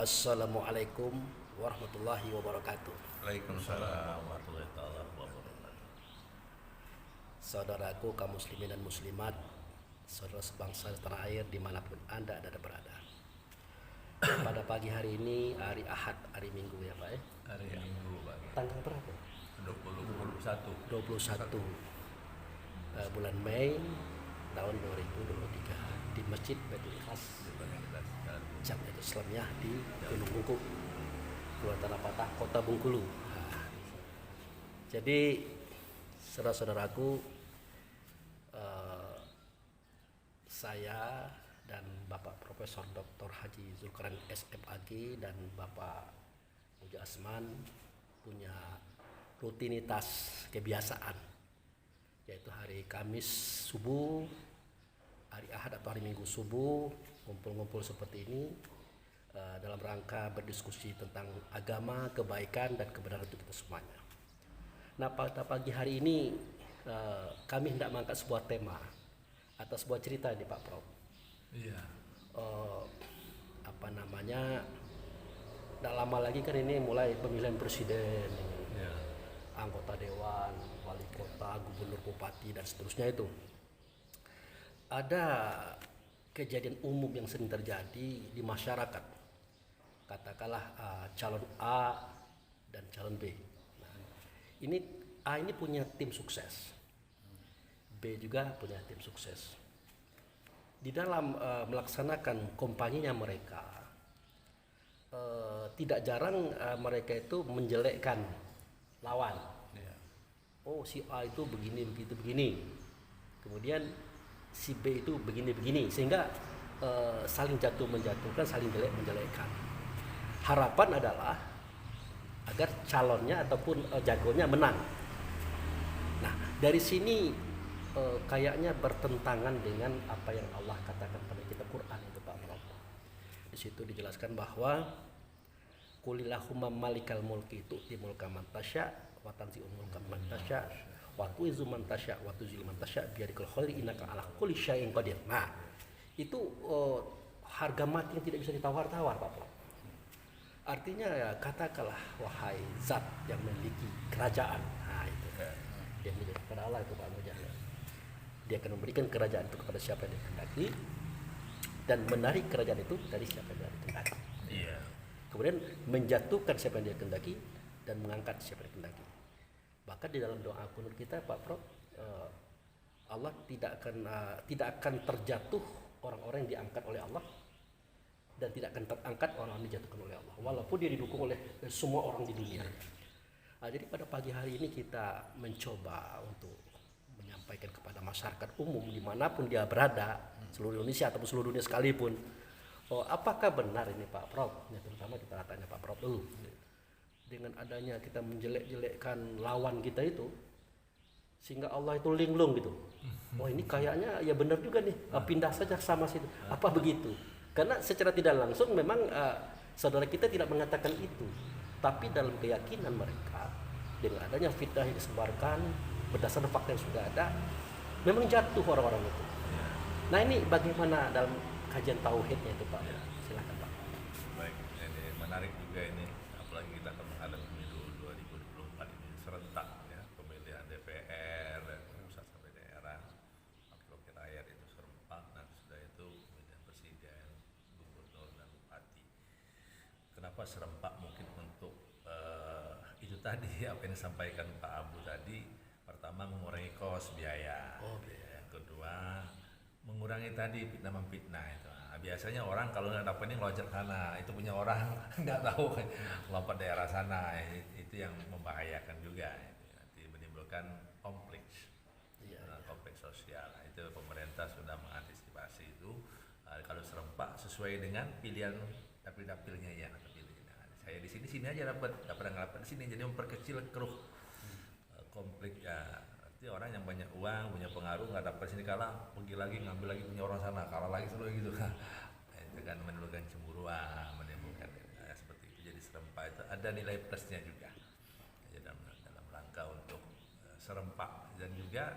Assalamualaikum warahmatullahi wabarakatuh. Waalaikumsalam warahmatullahi wabarakatuh. Saudaraku kaum muslimin dan muslimat, saudara sebangsa setanah air dimanapun anda ada berada. Pada pagi hari ini, hari Ahad, hari Minggu ya Pak ya? Hari Minggu Pak. Tanggal berapa? 21. 21 bulan Mei tahun 2023 di Masjid Baitul Ikhlas Jamiat Islamiyah di Gunung Bungkuk, Kelurahan Tanah Patah, Kota Bengkulu. Nah, jadi saudara-saudaraku, saya dan Bapak Profesor Dr. Haji Zulkarnain SFAG dan Bapak Muja Asman punya rutinitas kebiasaan, yaitu hari Kamis subuh, hari Ahad atau hari Minggu subuh ngumpul-ngumpul seperti ini dalam rangka berdiskusi tentang agama, kebaikan dan kebenaran untuk kita semuanya. Nah, pada pagi hari ini kami hendak mengangkat sebuah tema atau sebuah cerita ini Pak Prof. Iya. Apa namanya? Tidak lama lagi kan ini mulai pemilihan presiden, Iya. anggota dewan, wali kota, gubernur, bupati dan seterusnya itu. Ada kejadian umum yang sering terjadi di masyarakat. Katakanlah calon A dan calon B. Nah, ini A ini punya tim sukses, B juga punya tim sukses. Di dalam melaksanakan kampanyenya mereka, tidak jarang mereka itu menjelekkan lawan. Iya. Oh, si A itu begini begitu begini, kemudian si B itu begini-begini, sehingga saling jatuh menjatuhkan, saling jelek menjelekkan. Harapan adalah agar calonnya ataupun jagonya menang. Nah, dari sini kayaknya bertentangan dengan apa yang Allah katakan pada kitab Quran itu Pak Prof. Di situ dijelaskan bahwa Qulillahumma malikal mulki tu'ti mulka man tasya wa tanzi'ul mulka man tasya wa tu'izzu man tasya wa tuzillu man tasya biyadikal khairu innaka ala kulli syai'in qadir. Nah, itu harga mati yang tidak bisa ditawar-tawar Pak Prof. Artinya ya, katakanlah wahai zat yang memiliki kerajaan. Nah, itu dia menjadi kepada Allah itu Pak Mujahid. Dia akan memberikan kerajaan itu kepada siapa yang dikehendaki dan menarik kerajaan itu dari siapa yang dikehendaki. Iya. Kemudian menjatuhkan siapa yang dia kehendaki dan mengangkat siapa yang dia kehendaki. Bahkan di dalam doa kunut kita Pak Prof, Allah tidak akan terjatuh orang-orang yang diangkat oleh Allah dan tidak akan terangkat orang yang dijatuhkan oleh Allah, walaupun dia didukung oleh semua orang di dunia. Nah, jadi pada pagi hari ini kita mencoba untuk menyampaikan kepada masyarakat umum dimanapun dia berada, seluruh Indonesia ataupun seluruh dunia sekalipun, apakah benar ini Pak Prof? Ya, terutama kita tanya Pak Prof dulu. Dengan adanya kita menjelek-jelekkan lawan kita itu, sehingga Allah itu linglung gitu. Oh, ini kayaknya ya benar juga nih, pindah saja sama situ. Apa begitu? Karena secara tidak langsung memang saudara kita tidak mengatakan itu, tapi dalam keyakinan mereka dengan adanya fitnah yang disebarkan berdasarkan fakta yang sudah ada, memang jatuh orang-orang itu. Nah, ini bagaimana dalam kajian tauhidnya itu Pak? Silakan Pak. Baik, ini menarik juga ini, apalagi kita akan menghadapi pemilu 2024 ini serentak ya, pemilihan DPR dan pusat sampai daerah, wakil rakyat itu serempak, nanti sudah itu pemilihan presiden, gubernur dan bupati. Kenapa serempak? Mungkin untuk itu tadi apa yang disampaikan Pak Abu tadi, pertama mengurangi kos biaya. Oh, biaya. Yang kedua mengurangi tadi fitnah memfitnah itu. Nah, biasanya orang kalau nggak dapat ini ngeloncat sana, itu punya orang nggak tahu lompat daerah sana, itu yang membahayakan juga. Itu nanti menimbulkan konflik, konflik sosial. Nah, itu pemerintah sudah mengantisipasi itu. Kalau serempak sesuai dengan pilihan dapil-dapilnya ya. Saya di sini aja dapat nggak dapat di sini, jadi memperkecil keruh konflik ya. Artinya orang yang banyak uang, punya pengaruh nggak dapat sini kalah, pergi lagi ngambil lagi punya orang sana, kalah lagi selalu gitu kan. Itu kan menimbulkan cemburuan, menimbulkan seperti itu. Jadi serempak itu ada nilai plusnya juga. Ya, dalam rangka untuk serempak dan juga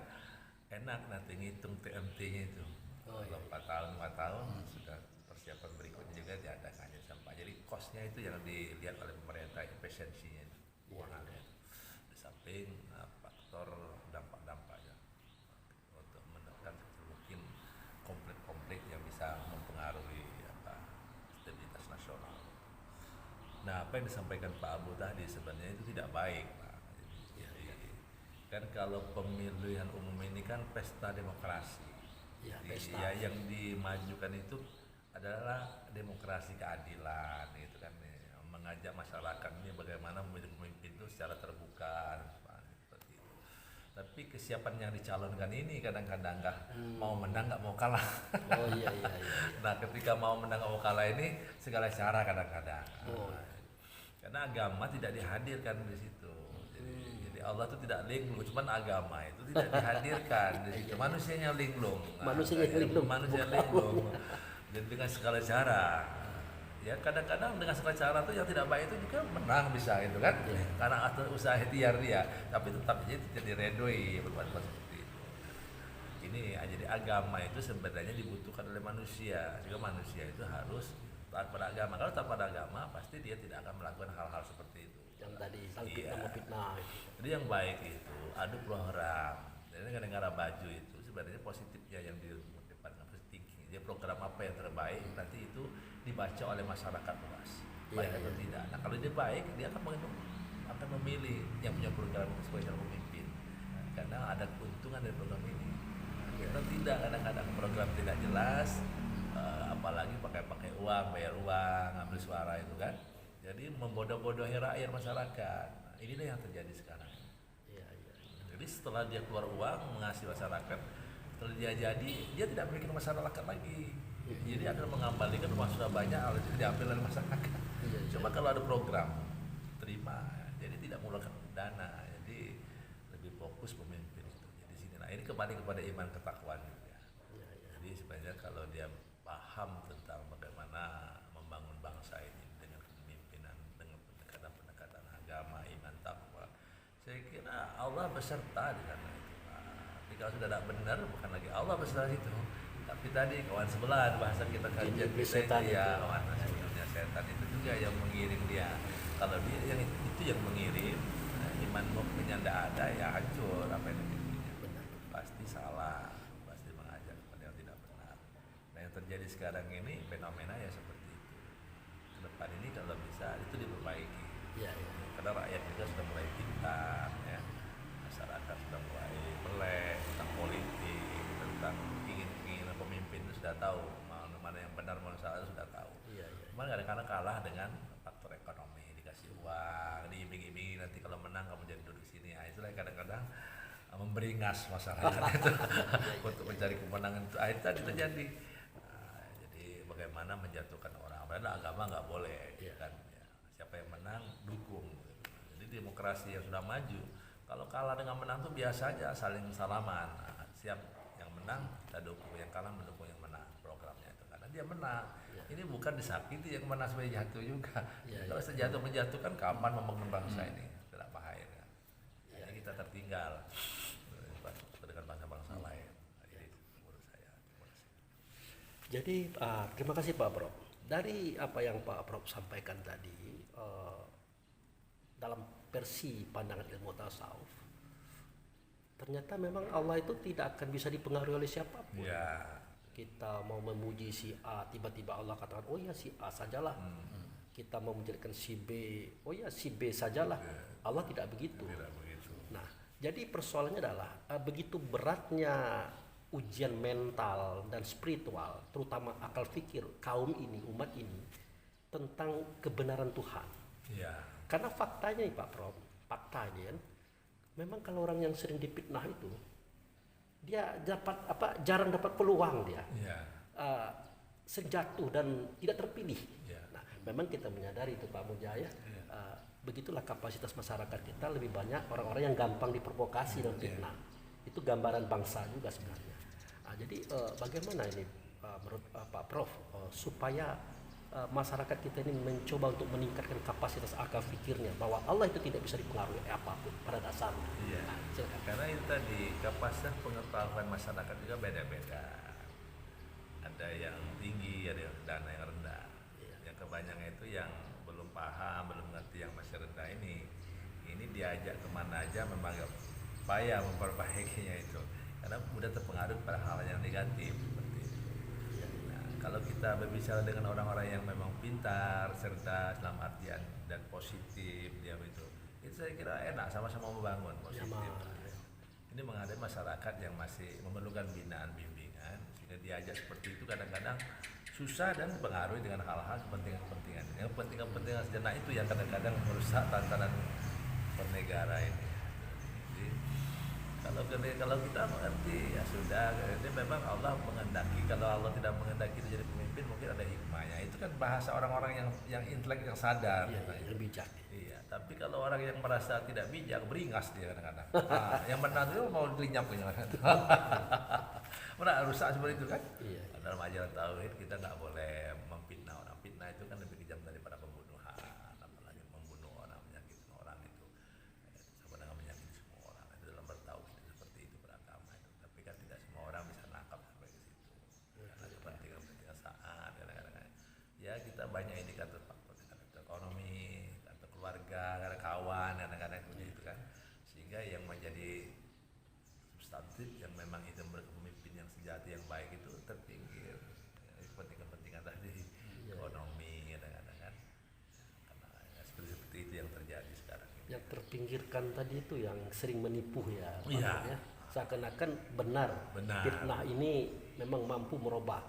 enak nanti ngitung TMT-nya itu. Kalau 4 tahun sudah persiapan berikutnya juga diadakan sampai jadi cost-nya itu yang dilihat oleh pemerintah, efisiensinya keuangannya. Di samping faktor dampak-dampaknya untuk menekan mungkin konflik-konflik yang bisa mempengaruhi stabilitas nasional. Nah, apa yang disampaikan Pak Abu tadi sebenarnya itu tidak baik, Pak. Jadi, kan kalau pemilihan umum ini kan pesta demokrasi. Ya, yang dimajukan itu adalah demokrasi keadilan, gitu kan, mengajak masyarakat ini bagaimana memilih pemimpin itu secara terbuka, seperti itu. Tapi kesiapan yang dicalonkan ini kadang-kadang mau menang nggak mau kalah. Oh iya. Nah, ketika mau menang nggak mau kalah ini segala cara kadang-kadang. Karena agama tidak dihadirkan di situ. Jadi Allah itu tidak linglung, cuman agama itu tidak dihadirkan di situ. Manusianya linglung. Manusia linglung. Jadi dengan segala cara. Ya kadang-kadang dengan segala cara tuh yang tidak baik itu juga menang bisa gitu kan. Karena atas usaha ikhtiar dia, tapi tetap aja tidak diredoi berbuat seperti itu. Ini jadi agama itu sebenarnya dibutuhkan oleh manusia. Jika manusia itu harus taat pada agama. Kalau taat pada agama pasti dia tidak akan melakukan hal-hal seperti itu. Yang tadi fitnah. Jadi yang baik itu adu program. Jadi negara baju itu sebenarnya positifnya yang di depan positif. Jadi program apa yang terbaik nanti itu dibaca oleh masyarakat luas. Baik atau tidak. Nah kalau dia baik dia akan memilih yang punya program sebagai calon pemimpin. Karena ada keuntungan dari program ini. Kita tidak kadang-kadang program tidak jelas. Apalagi pakai uang, bayar uang, ambil suara itu kan. Jadi membodoh-bodohi rakyat masyarakat. Inilah yang terjadi sekarang. Jadi setelah dia keluar uang mengasihi masyarakat, setelah dia jadi, dia tidak memikir masyarakat lagi. Jadi akan mengembalikan uang sudah banyak, itu diambil oleh masyarakat. Coba kalau ada program, terima. Jadi tidak mengeluarkan dana. Jadi lebih fokus pemimpin itu. Jadi sini. Nah ini kembali kepada iman ketakwaan juga. Jadi sebenarnya kalau dia paham tentang bagaimana membangun bangsa ini dengan kepemimpinan, dengan pendekatan-pendekatan agama, iman, takwa, saya kira Allah beserta di sana itu. Tapi kalau sudah tidak benar, bukan lagi Allah beserta itu. Tapi tadi kawan sebelah bahasa kita kajian kita itu ya, kawan sebetulnya setan itu juga yang mengiring dia. Kalau dia yang itu yang mengirim, iman mukminnya tidak ada ya hancur apa yang dipikirnya. Pasti salah. Terjadi sekarang ini fenomena ya seperti itu. Ke depan ini kalau bisa itu diperbaiki. Karena rakyat juga sudah mulai pintar, ya. Masyarakat sudah mulai melek tentang politik, tentang keinginan pemimpin itu sudah tahu mana yang benar, mana salah sudah tahu. Cuman kadang-kadang kalah dengan faktor ekonomi, dikasih uang, diiming-imingi nanti kalau menang kamu jadi duduk sini. Nah, itulah kadang-kadang memberingas masyarakat itu untuk mencari kemenangan itu. Akhirnya terjadi. Bagaimana menjatuhkan orang, padahal agama nggak boleh, kan? Ya. Siapa yang menang dukung. Jadi demokrasi yang sudah maju, kalau kalah dengan menang tuh biasanya saling salaman. Nah, siap yang menang kita dukung, yang kalah mendukung yang menang programnya itu karena dia menang. Ini bukan disakiti yang menang supaya jatuh juga. Kalau sejatuh menjatuhkan kapan membangun bangsa ini? Tidak bahaya kan? Jadi kita tertinggal dengan bangsa-bangsa lain. Jadi terima kasih Pak Prof. Dari apa yang Pak Prof sampaikan tadi dalam versi pandangan ilmu tasawuf, ternyata memang Allah itu tidak akan bisa dipengaruhi oleh siapapun. Kita mau memuji si A, tiba-tiba Allah katakan, oh ya si A sajalah. Kita mau menjadikan si B, oh ya si B sajalah. Allah tidak begitu. Nah, jadi persoalannya adalah begitu beratnya ujian mental dan spiritual, terutama akal fikir kaum ini, umat ini, tentang kebenaran Tuhan. Karena faktanya nih Pak Prof, faktanya memang kalau orang yang sering difitnah itu, dia dapat jarang dapat peluang dia, sejatuh dan tidak terpilih. Nah, memang kita menyadari itu Pak Mujaya, begitulah kapasitas masyarakat kita, lebih banyak orang-orang yang gampang diprovokasi dan fitnah. Itu gambaran bangsa juga sebenarnya. Jadi bagaimana ini menurut Pak Prof supaya masyarakat kita ini mencoba untuk meningkatkan kapasitas akal fikirnya bahwa Allah itu tidak bisa dipengaruhi apapun pada dasarnya. Nah, silakan. Karena itu tadi kapasitas pengetahuan masyarakat juga beda-beda. Ada yang tinggi, ada yang dana yang rendah. Yang banyaknya itu yang belum paham, belum ngerti, yang masih rendah ini diajak kemana aja memang agak payah memperbaikinya itu, karena mudah terpengaruh pada hal yang negatif seperti itu. Nah, kalau kita berbicara dengan orang-orang yang memang pintar, cerdas dalam artian dan positif, dia itu saya kira enak, sama-sama membangun positif. Ini menghadapi masyarakat yang masih memerlukan binaan bimbingan, sehingga diajak seperti itu kadang-kadang susah dan pengaruh dengan hal-hal kepentingan-kepentingan. Yang kepentingan-kepentingan sejenak itu yang kadang-kadang merusak tatanan bernegara ini. Jadi kalau kita mengerti ya sudah, ini memang Allah menghendaki. Kalau Allah tidak menghendaki itu jadi pemimpin, mungkin ada hikmahnya. Itu kan bahasa orang-orang yang intelek, yang sadar. Iya, yang bijak. Iya, tapi kalau orang yang merasa tidak bijak, beringas dia kadang-kadang. Nah, yang benar itu mau dilinyap punya. Mana rusak seperti itu kan? Iya. Dalam ajaran tauhid kita nggak boleh memfitnah orang. Fitnah itu kan lebih kejam daripada pembunuhan, apalagi membunuh orang, menyakitin orang itu sama dengan menyakiti semua orang. Itu dalam bertauhid seperti itu, beragama itu. Tapi kan tidak semua orang bisa nangkap sampai ke situ. Karena kepentingan saat kadang-kadang. Ya kita banyak indikator faktor ekonomi, atau keluarga, kadang kawan, kadang-kadang itu kan. Sehingga yang menjadi substantif yang memang itu berpemimpin yang sejati yang baik itu terpinggir. Kepentingan tadi, ekonomi kadang-kadang kan. Karena ya, seperti itu yang terjadi sekarang ini. Yang terpinggirkan tadi itu yang sering menipu ya, Pak Iya. Prof, ya. Seakan-akan benar. Fitnah ini memang mampu merubah.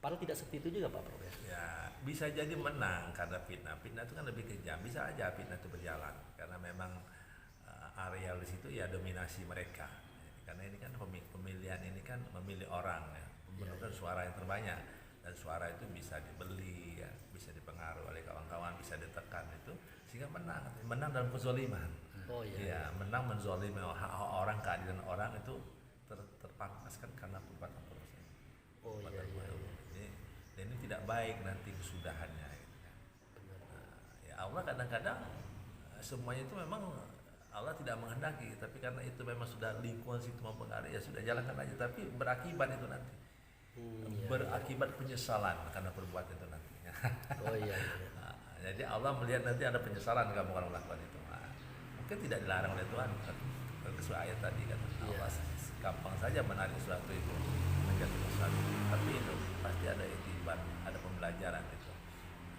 Padahal tidak seperti itu juga Pak Prof. Ya, bisa jadi menang karena fitnah. Fitnah itu kan lebih kejam. Bisa aja fitnah itu berjalan karena memang area di situ ya dominasi mereka. Karena ini kan pemilihan ini kan memilih orang ya. Memerlukan suara yang terbanyak, dan suara itu bisa dibeli ya, bisa dipengaruhi oleh kawan-kawan, bisa ditekan itu sehingga menang dalam kezaliman. Oh iya. Ya, menang menzalimi hak orang, keadilan orang itu terpangkaskan karena perbuatan proses. Oh iya, iya. Dan ini tidak baik nanti kesudahannya. Gitu kan. Nah, ya Allah kadang-kadang semuanya itu memang Allah tidak menghendaki, tapi karena itu memang sudah lingkungan situ mempengaruhi, ya sudah jalankan aja. Tapi berakibat itu nanti, berakibat penyesalan karena perbuatan itu nantinya. Oh iya. Nah, jadi Allah melihat nanti ada penyesalan kamu akan melakukan itu. Nah, mungkin tidak dilarang oleh Tuhan. Sesuai ayat tadi kan, Allah gampang saja menarik sesuatu itu, menjatuhkan sesuatu. Tapi itu pasti ada itibar, ada pembelajaran itu.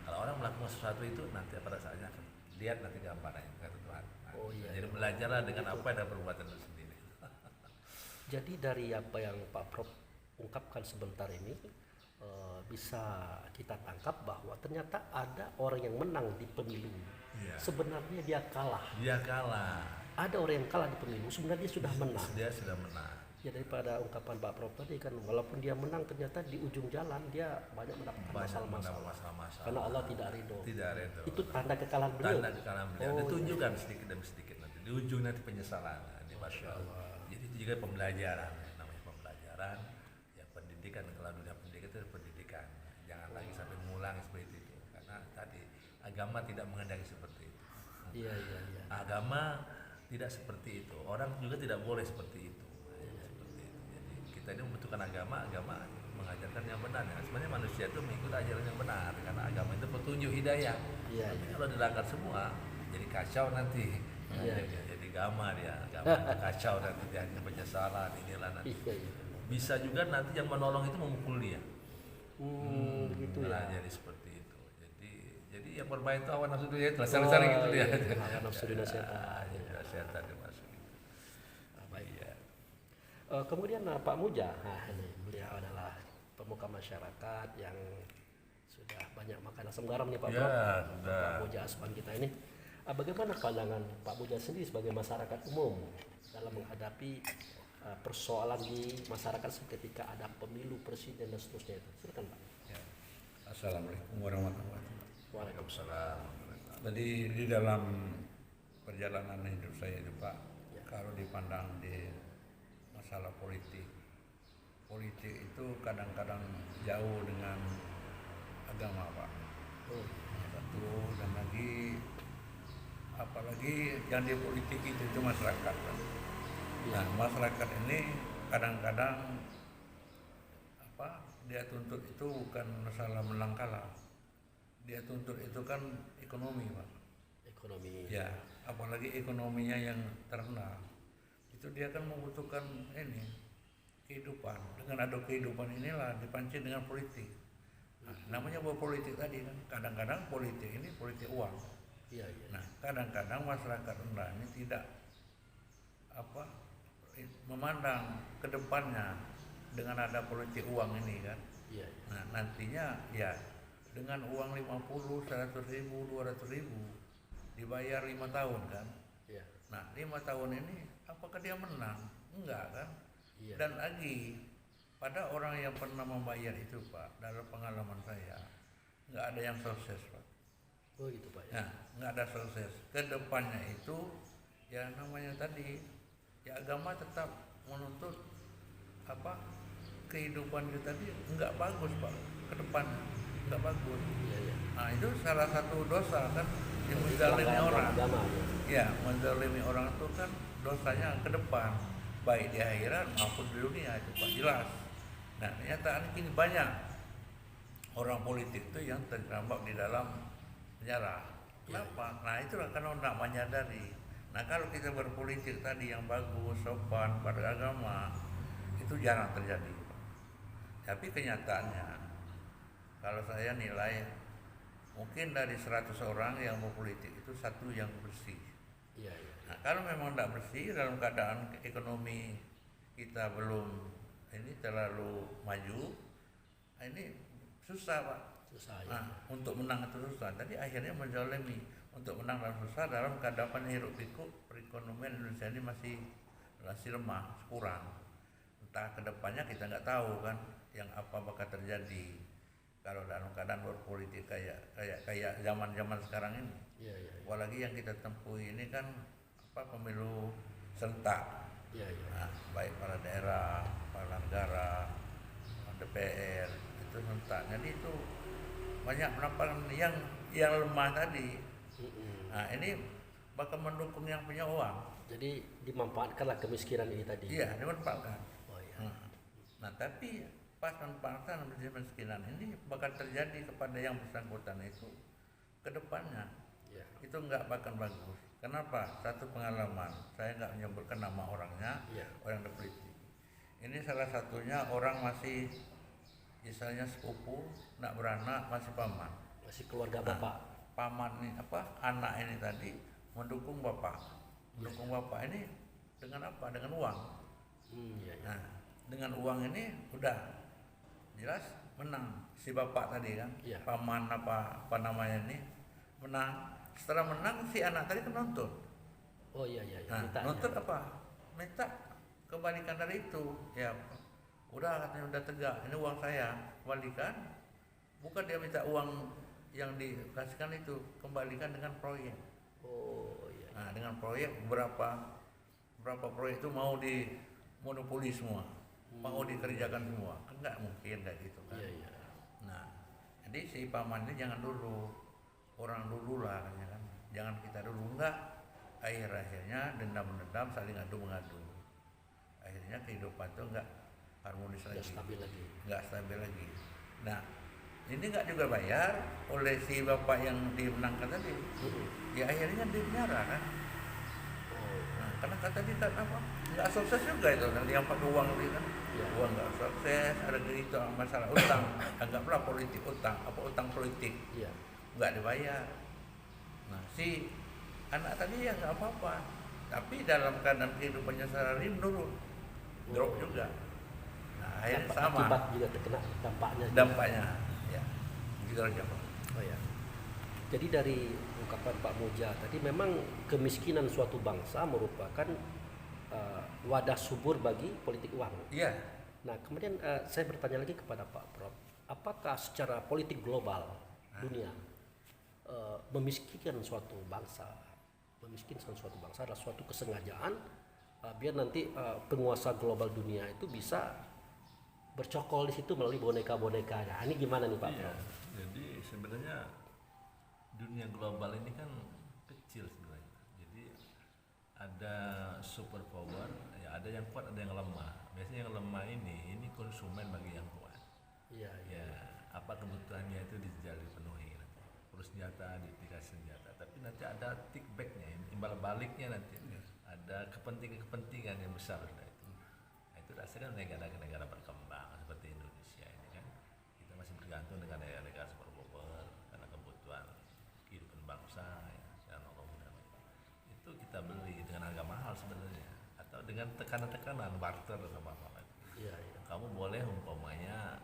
Kalau orang melakukan sesuatu itu nanti pada saatnya akan lihat nanti gambarannya kata Tuhan. Oh iya. Jadi belajarlah dengan apa ada perbuatan itu sendiri. Jadi dari apa yang Pak Prof ungkapkan sebentar ini bisa kita tangkap bahwa ternyata ada orang yang menang di pemilu. Iya. Sebenarnya dia kalah. Dia kalah. Ada orang yang kalah di pemilu, sebenarnya dia sudah menang. Dia sudah menang. Ya daripada ungkapan Pak Prof tadi kan, walaupun dia menang ternyata di ujung jalan dia banyak mendapatkan masalah-masalah. Karena Allah tidak ridho. Tidak ridho. Itu tanda kekalahan beliau. Tanda kekalahan beliau. Ditunjukkan sedikit demi sedikit nanti. Di ujung nanti penyesalan. Masya Allah. Jadi itu juga pembelajaran. Namanya pembelajaran. Ya pendidikan, kalau dunia pendidikan itu pendidikan. Jangan lagi sampai mengulang seperti itu. Karena tadi agama tidak menghendaki seperti itu. Iya. Agama tidak seperti itu. Orang juga tidak boleh seperti itu. Seperti itu. Jadi kita ini membutuhkan agama mengajarkan yang benar. Ya. Sebenarnya manusia itu mengikut ajaran yang benar karena agama itu petunjuk hidayah. Iya. Kalau dilanggar semua jadi kacau nanti. Jadi agama kacau nanti dia hanya penyesalan inilah nanti. Iya. Bisa juga nanti yang menolong itu memukul dia. Begitu ya. Jadi seperti itu. Jadi yang bermain itu hawa nafsu dia itu sering gitu dia. Hawa nafsu dunia setan. Setan dimasuk. Baik. Ya. Kemudian Pak Muja, ini beliau adalah pemuka masyarakat yang sudah banyak makan asam garam nih Pak Prof. Pak Muja Asman kita ini. Bagaimana pandangan Pak Muja sendiri sebagai masyarakat umum dalam menghadapi persoalan di masyarakat ketika ada pemilu presiden dan seterusnya itu? Silakan Pak. Ya. Assalamualaikum warahmatullahi wabarakatuh. Waalaikumsalam. Jadi di dalam perjalanan hidup saya itu Pak, kalau dipandang di masalah politik itu kadang-kadang jauh dengan agama Pak. Satu, dan lagi apalagi yang di politik itu masyarakat Pak. Nah, masyarakat ini kadang-kadang dia tuntut itu bukan masalah menang kalah, dia tuntut itu kan ekonomi, Pak. Ekonomi. Ya, apalagi ekonominya yang terkenal. Itu dia kan membutuhkan ini kehidupan. Dengan ada kehidupan inilah dipancing dengan politik. Nah, namanya berpolitik tadi kan, kadang-kadang politik ini politik uang. Iya, iya. Nah, kadang-kadang masyarakat rendah ini tidak apa memandang ke depannya dengan ada politik uang ini kan. Iya, iya. Nah, nantinya ya dengan uang 50, 100 ribu, 200 ribu dibayar 5 tahun kan. Iya. Nah, 5 tahun ini apakah dia menang? Enggak kan? Iya. Dan lagi pada orang yang pernah membayar itu, Pak, dalam pengalaman saya nggak ada yang sukses, Pak. Oh gitu Pak ya. Nah, nggak ada sukses. Kedepannya itu ya namanya tadi ya agama tetap menuntut apa kehidupan kita tadi nggak bagus, Pak, ke depan nggak bagus. Iya, iya. Nah, itu salah satu dosa kan yang Jadi menzalimi pelanggaran orang. agama, ya. Ya, menzalimi orang itu kan dosanya ke depan, baik di akhirat maupun di dunia itu Pak, jelas. Nah, kenyataan kini banyak orang politik itu yang terjebak di dalam penjara. Kenapa? Nah, itulah karena tidak menyadari. Nah, kalau kita berpolitik tadi yang bagus, sopan, pada agama, itu jarang terjadi, Pak. Tapi kenyataannya, kalau saya nilai, mungkin dari 100 orang yang berpolitik itu satu yang bersih. Iya, iya. Nah, kalau memang tidak bersih dalam keadaan ekonomi kita belum ini terlalu maju, nah ini susah, Pak. Susah ya. Nah, untuk menang itu susah. Tadi akhirnya menzalimi. Untuk menang dan susah dalam keadaan hiruk pikuk perekonomian Indonesia ini masih lemah, kurang. Entah kedepannya kita nggak tahu kan yang apa bakal terjadi kalau dalam keadaan berpolitik kayak zaman sekarang ini. Iya, iya. Apalagi yang kita tempuh ini kan pemilu serentak. Iya, iya. Nah, baik kepala daerah, kepala negara, DPR itu serentak. Jadi itu banyak penampilan yang lemah tadi. Nah, ini bakal mendukung yang punya uang. Jadi dimanfaatkanlah kemiskinan ini tadi. Iya, dimanfaatkan. Oh iya. Nah, tapi pas manfaatan kemiskinan ini bakal terjadi kepada yang bersangkutan itu ke depannya. Iya. Itu nggak bakal bagus. Kenapa? Satu pengalaman, saya nggak menyebutkan nama orangnya, Iya. orang politik. Ini salah satunya orang masih misalnya sepupu, nak beranak, masih paman. Masih keluarga Nah, Bapak. paman ini anak ini tadi mendukung bapak, mendukung bapak ini dengan apa? Dengan uang. Iya, iya. Nah, dengan uang ini udah jelas menang si bapak tadi kan, Iya. paman apa namanya ini menang. Setelah menang si anak tadi kan nuntut. Oh iya, iya. Nah, Mintanya. nuntut apa? Minta kembalikan dari itu. Ya, udah katanya udah tegak. Ini uang saya, kembalikan. Bukan dia minta uang yang dikasihkan itu, kembalikan dengan proyek. Oh iya. Nah, dengan proyek berapa proyek itu mau dimonopoli semua, mau dikerjakan semua. Kan nggak mungkin kayak gitu kan. Iya, iya. Nah, jadi si paman ini jangan dulu, orang dulu lah ya kan. Jangan kita dulu, enggak. Akhirnya dendam saling adu mengadu. Akhirnya kehidupan itu enggak harmonis Tidak lagi, stabil lagi. enggak stabil lagi. Nah, ini enggak juga bayar oleh si bapak yang dimenangkan tadi. Ya akhirnya dia penjara kan. Oh Nah, karena kata dia kan apa? Enggak sukses juga itu nanti yang pakai uang itu kan. Iya. Uang enggak sukses, ada gitu masalah utang. Anggaplah politik utang, utang politik. iya. Nggak dibayar. Nah, si anak tadi ya nggak apa-apa, tapi dalam keadaan kehidupannya sehari menurun, drop juga. Nah, akhirnya sama Akibat juga terkena dampaknya. juga. dampaknya. Ya, gitu aja, Pak. Oh ya. Jadi dari ungkapan Pak Moja tadi memang kemiskinan suatu bangsa merupakan wadah subur bagi politik uang. Iya, Nah, kemudian saya bertanya lagi kepada Pak Prof, apakah secara politik global dunia memiskinkan suatu bangsa adalah suatu kesengajaan biar nanti penguasa global dunia itu bisa bercokol di situ melalui boneka-boneka. Nah, ini gimana nih Pak Iya, Prof? jadi sebenarnya dunia global ini kan kecil sebenarnya. Jadi ada super power, ya ada yang kuat, ada yang lemah. Biasanya yang lemah ini konsumen bagi yang kuat. Iya, iya. Ya, apa kebutuhannya itu dijali penuhi. bersenjata, dikasih senjata, tapi nanti ada kickbacknya, imbal baliknya nanti, ada kepentingan yang besar dari itu. Nah, itu rasanya negara-negara berkembang seperti Indonesia ini kan, kita masih bergantung dengan negara-negara superpower karena kebutuhan kehidupan bangsa, ya, dan itu kita beli dengan harga mahal sebenarnya, atau dengan tekanan-tekanan barter sama apa. Iya, iya. Kamu boleh umpamanya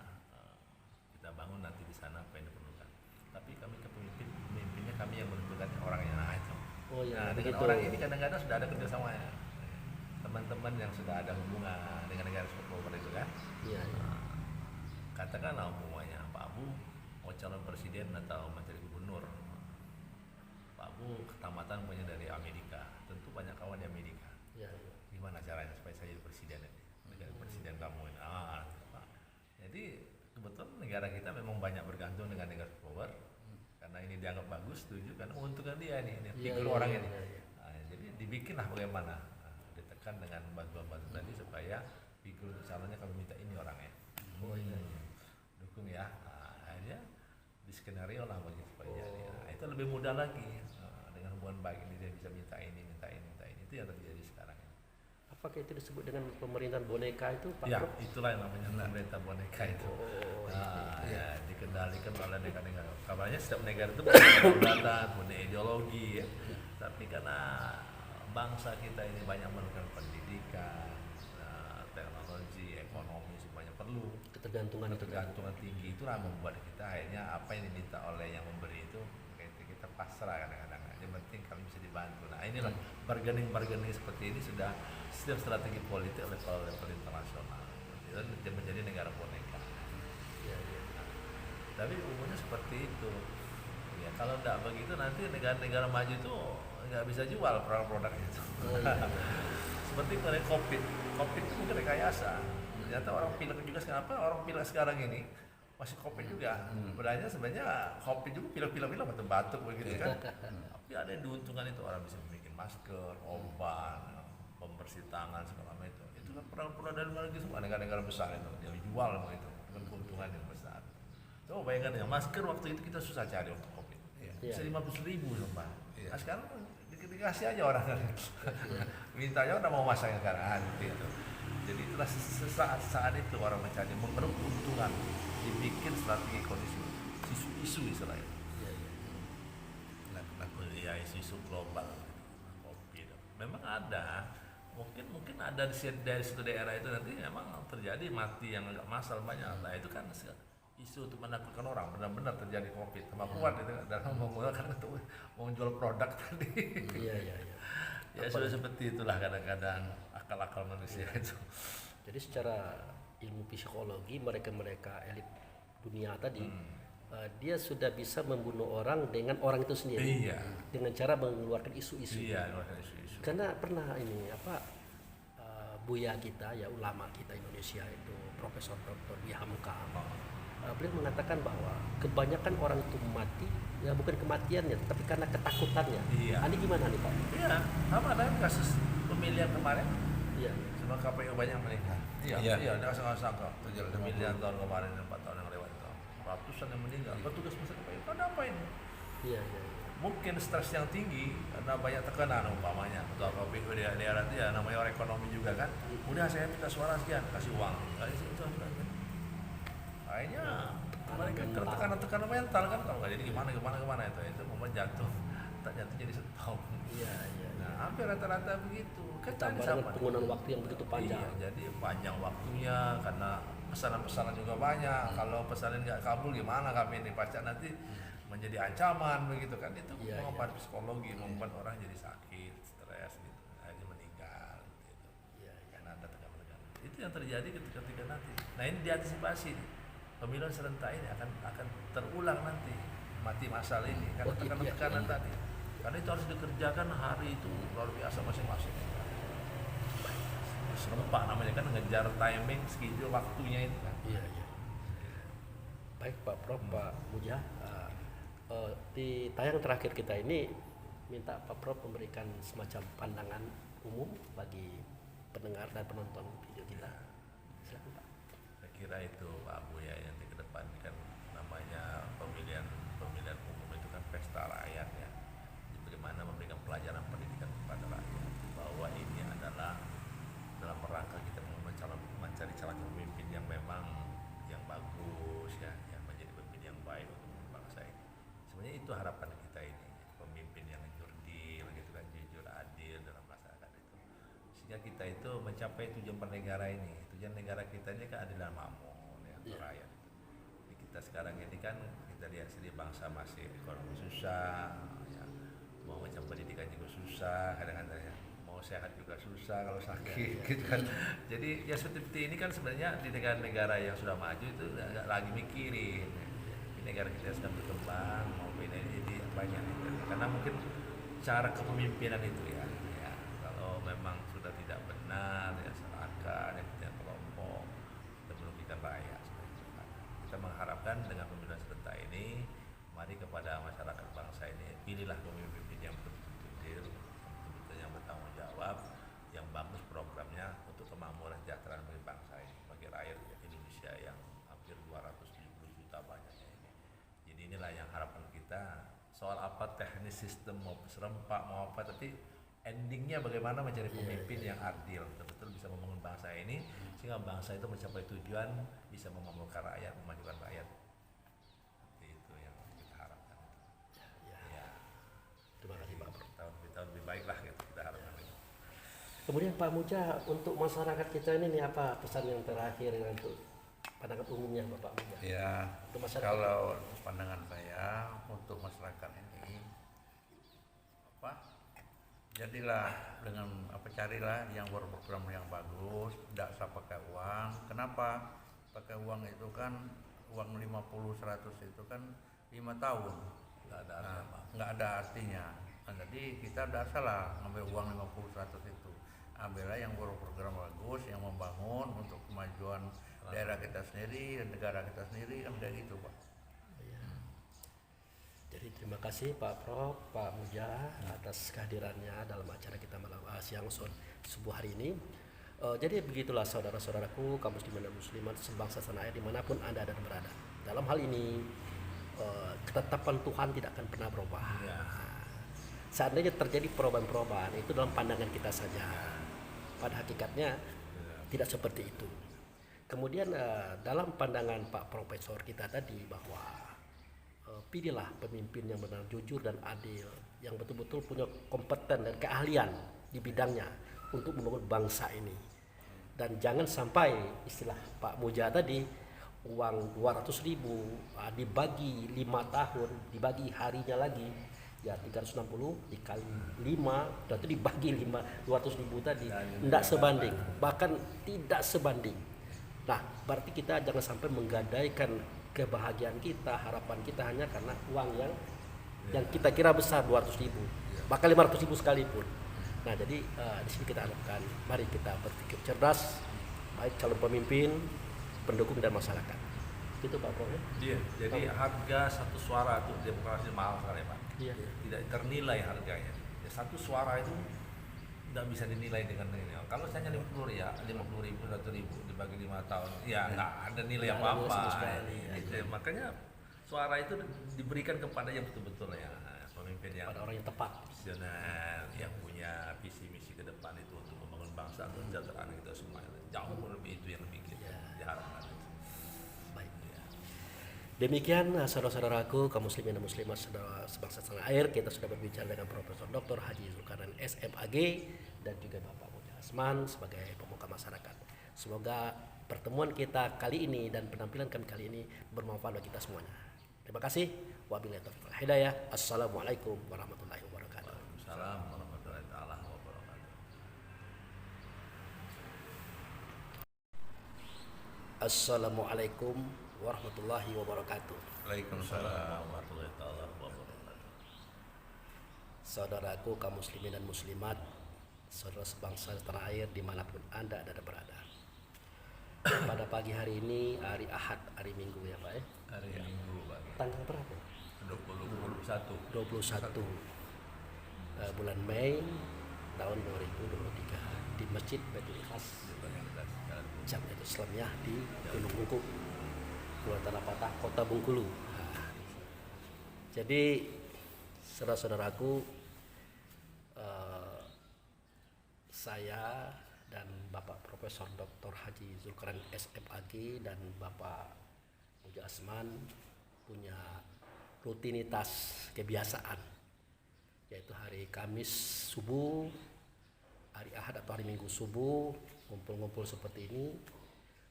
kita bangun nanti di sana apa yang diperlukan, tapi kami pemimpinnya kami yang menentukan orangnya. Nah itu. Oh iya, Nah, dengan begitu. orang ini kadang-kadang sudah ada kerjasamanya, teman-teman yang sudah ada hubungan dengan negara superpower itu kan. Iya, iya. Katakanlah umpamanya Pak Abu mau calon presiden atau menteri gubernur, Pak Abu ketamatan punya dari Amerika, tentu banyak kawan di Amerika. Iya, iya. Gimana caranya supaya saya jadi presiden ini? Negara presiden kamu ini. Jadi kebetulan negara kita memang banyak bergantung dengan negara power karena ini dianggap bagus, setuju kan menguntungkan dia nih, Iya, figur iya, orang iya, ini. iya. Nah, jadi dibikinlah bagaimana, ditekan dengan bantuan-bantuan tadi supaya figur calonnya kami minta ini orangnya. Oh iya, dukung ya. Nah, akhirnya di skenario lah bagi supaya jadi. Nah, itu lebih mudah lagi dengan hubungan baik ini dia bisa minta ini itu yang terjadi sekarang. Apakah itu disebut dengan pemerintahan boneka itu, Pak Ya, Prof? itulah yang namanya pemerintah boneka itu. Oh, Ya, dikendalikan oleh negara-negara. Kabarnya setiap negara itu punya kedaulatan, punya ideologi, ya. Tapi karena bangsa kita ini banyak memerlukan pendidikan, teknologi, ekonomi semuanya perlu. Ketergantungan tinggi itulah membuat kita akhirnya apa yang diminta oleh yang memberi itu kita pasrah kadang-kadang. Yang penting kami bisa dibantu. Nah inilah bargaining seperti ini sudah setiap strategi politik level internasional. Itu menjadi negara boneka. Iya, iya. Tapi umumnya seperti itu. Ya kalau tidak begitu nanti negara-negara maju itu nggak bisa jual produk-produk itu. Oh, iya, iya. Seperti mengenai COVID itu mungkin rekayasa. Ternyata orang pilek juga orang pilek sekarang ini masih COVID juga. Sebenarnya COVID juga pilek-pilek batuk-batuk begitu kan. Tapi ada yang diuntungkan itu, orang bisa bikin masker, obat, pembersih tangan segala macam itu. Itu kan produk dari luar negeri semua, negara-negara besar itu dia jual semua itu dengan keuntungan yang besar. Coba bayangkan ya, masker waktu itu kita susah cari untuk COVID. Bisa 50.000 sumpah. Nah, sekarang dikasih aja orang mintanya udah mau masangnya sekarang gitu. Jadi itulah saat itu orang mencari mengeruk keuntungan, dibikin strategi kondisi isu istilahnya. Ya isu global COVID. Memang ada, mungkin ada dari satu daerah itu nanti memang terjadi mati yang agak massal banyak. Nah itu kan isu untuk menakutkan orang, benar-benar terjadi COVID sama kuat itu dalam menggunakan untuk menjual produk tadi. Iya. Ya sudah seperti itulah kadang-kadang akal-akal manusia itu. Jadi secara ilmu psikologi mereka elit dunia tadi dia sudah bisa membunuh orang dengan orang itu sendiri. Iya. Dengan cara mengeluarkan isu-isu. Iya, isu-isu. Karena pernah ini buya kita ya, ulama kita Indonesia itu Profesor Dr. Buya Hamka. Beliau mengatakan bahwa kebanyakan orang itu mati ya bukan kematiannya tapi karena ketakutannya. Iya. Ini gimana nih Pak? Iya, sama dengan kasus pemilihan kemarin. Iya. Sama KPU banyak meninggal. Iya, ada sangka. Pemilihan tahun kemarin 4 tahun yang lewat itu. Ratusan yang meninggal. Petugas masuk KPU. Ada apa ini? Iya. Mungkin stres yang tinggi karena banyak tekanan umpamanya. Ketua KPU di daerah dia namanya orang ekonomi juga kan. Udah saya minta suara sekian, kasih uang. Kasih itu. Akhirnya mereka tekanan mental kan, kalau nggak jadi gimana itu memang jatuh jadi setahun. Iya. Nah hampir rata-rata begitu. Tambah dengan penggunaan waktu yang begitu panjang. Iya, jadi panjang waktunya karena pesanan-pesanan juga banyak. Kalau pesanan nggak kabul gimana kami ini pasti nanti menjadi ancaman begitu kan, itu membuat psikologi, membuat orang jadi sakit, stres gitu, akhirnya meninggal gitu. Karena ada tekanan. Itu yang terjadi ketika nanti. Nah ini diantisipasi. Pemilihan serentak ini akan terulang nanti, mati massal ini karena tekanan tadi. Karena itu harus dikerjakan hari itu luar biasa masing-masing. Serempak namanya kan, ngejar timing, schedule waktunya itu kan. Iya. Baik Pak Prof, Pak Muja, di tayang terakhir kita ini minta Pak Prof memberikan semacam pandangan umum bagi pendengar dan penonton video kita. Silakan Pak. Saya kira itu Pak Abu ya, yang di kedepan kan namanya pemilihan umum itu kan mencapai tujuan bernegara ini. Tujuan negara kita ini kan keadilan makmur ya, Iya. rakyat. Jadi kita sekarang ini kan kita lihat sendiri bangsa masih ekonomi susah, ya. Mau macam pendidikan juga susah, kadang-kadang ya. Mau sehat juga susah kalau sakit gitu kan. Jadi ya seperti ini kan sebenarnya di negara-negara yang sudah maju itu nggak lagi mikirin. Di negara kita sedang berkembang, mau ini jadi banyak itu. Karena mungkin cara kepemimpinan itu ya, kalau memang sudah tidak benar ya serahkan ya punya kelompok dan merugikan rakyat. Kita mengharapkan dengan pemilihan serentak ini, mari kepada masyarakat bangsa ini pilihlah pemimpin yang betul-betul yang bertanggung jawab, yang bagus programnya untuk kemakmuran kesejahteraan bagi bangsa ini, bagi rakyat Indonesia yang hampir 270 juta banyaknya ini. Jadi inilah yang harapan kita. Soal apa teknis sistem mau serempak mau apa, tapi endingnya bagaimana mencari pemimpin yang adil, betul-betul bisa membangun bangsa ini sehingga bangsa itu mencapai tujuan bisa memakmurkan rakyat, memajukan rakyat. Seperti itu yang kita harapkan. Ya. Terima kasih Pak Prof. Tahun lebih baik lah gitu kita harapkan. Kemudian Pak Muja, untuk masyarakat kita ini nih apa pesan yang terakhir untuk pandangan umumnya Bapak Muja? Ya, Untuk masyarakat. kalau pandangan saya untuk masyarakat ini apa? Jadilah dengan apa, carilah yang berprogram yang bagus, tidak usah pakai uang. Kenapa? Pakai uang itu kan uang 50-100 itu kan 5 tahun. Nggak ada artinya. Nah, jadi kita tidak salah ngambil uang 50-100 itu. Ambillah yang berprogram bagus, yang membangun untuk kemajuan daerah kita sendiri dan negara kita sendiri, kan kayak gitu Pak. Jadi terima kasih Pak Prof, Pak Muja atas kehadirannya dalam acara kita malam siang subuh hari ini. Jadi begitulah saudara-saudaraku, kaum muslimin dan muslimat sebangsa tanah air dimanapun Anda dan berada. Dalam hal ini ketetapan Tuhan tidak akan pernah berubah. Ya. Seandainya terjadi perubahan-perubahan itu dalam pandangan kita saja. Pada hakikatnya tidak seperti itu. Kemudian dalam pandangan Pak Profesor kita tadi bahwa pilihlah pemimpin yang benar, jujur dan adil, yang betul-betul punya kompeten dan keahlian di bidangnya untuk membangun bangsa ini. Dan jangan sampai istilah Pak Muja tadi, uang 200.000 dibagi 5 tahun, dibagi harinya lagi, ya 360 dikali 5, dan itu dibagi 200.000 tadi, tidak sebanding, bahkan tidak sebanding. Nah, berarti kita jangan sampai menggadaikan kebahagiaan kita, harapan kita hanya karena uang yang kita kira besar 200.000, bahkan 500.000 sekalipun. Nah, jadi di sini kita harapkan, mari kita berpikir cerdas, baik calon pemimpin, pendukung dan masyarakat. Itu Pak Prof. Iya, jadi harga satu suara itu demokrasi mahal sekali Pak. Iya. Tidak ternilai harganya. Ya, satu suara itu tidak bisa dinilai dengan ini. Kalau saya 50 ya, 50.000, 100.000 dibagi 5 tahun, ya nggak ada nilai Nggak ada nilai sama apa-apa. sekali, ya. Gitu. Makanya suara itu diberikan kepada yang betul-betul ya, pemimpin yang Pada orang yang tepat. visioner, yang punya visi misi ke depan itu untuk membangun bangsa, kesejahteraan kita semua. Jauh lebih itu yang lebih kita diharapkan. Baik. Demikian saudara-saudaraku, kaum muslimin dan muslimat sebangsa tanah air, kita sudah berbicara dengan Profesor Dr. Haji Zulkarnain SMAG dan juga Bapak Muja Asman sebagai pemuka masyarakat. Semoga pertemuan kita kali ini dan penampilan kami kali ini bermanfaat bagi kita semuanya. Terima kasih. Wabillahi taufiq wal hidayah. Assalamualaikum warahmatullahi wabarakatuh. Waalaikumsalam warahmatullahi taala wabarakatuh. Assalamualaikum warahmatullahi wabarakatuh. Waalaikumsalam. Warahmatullahi taala wabarakatuh. Saudaraku kaum muslimin dan muslimat, saudara sebangsa tanah air dimanapun Anda ada berada. Pada pagi hari ini, hari Ahad, hari Minggu ya Pak ya. Hari Minggu Pak. Tanggal berapa? 21. 21 bulan Mei tahun 2023 di Masjid Baitul Ikhlas Jamiat Islamiyah di Gunung Bungkuk, Pulau Tanah Patah, Kota Bengkulu. Nah, jadi saudara-saudaraku, saya dan Bapak Profesor Dr. Haji Zulkarnain SMAG dan Bapak Muja Asman punya rutinitas kebiasaan, yaitu hari Kamis subuh hari Ahad atau hari Minggu subuh ngumpul-ngumpul seperti ini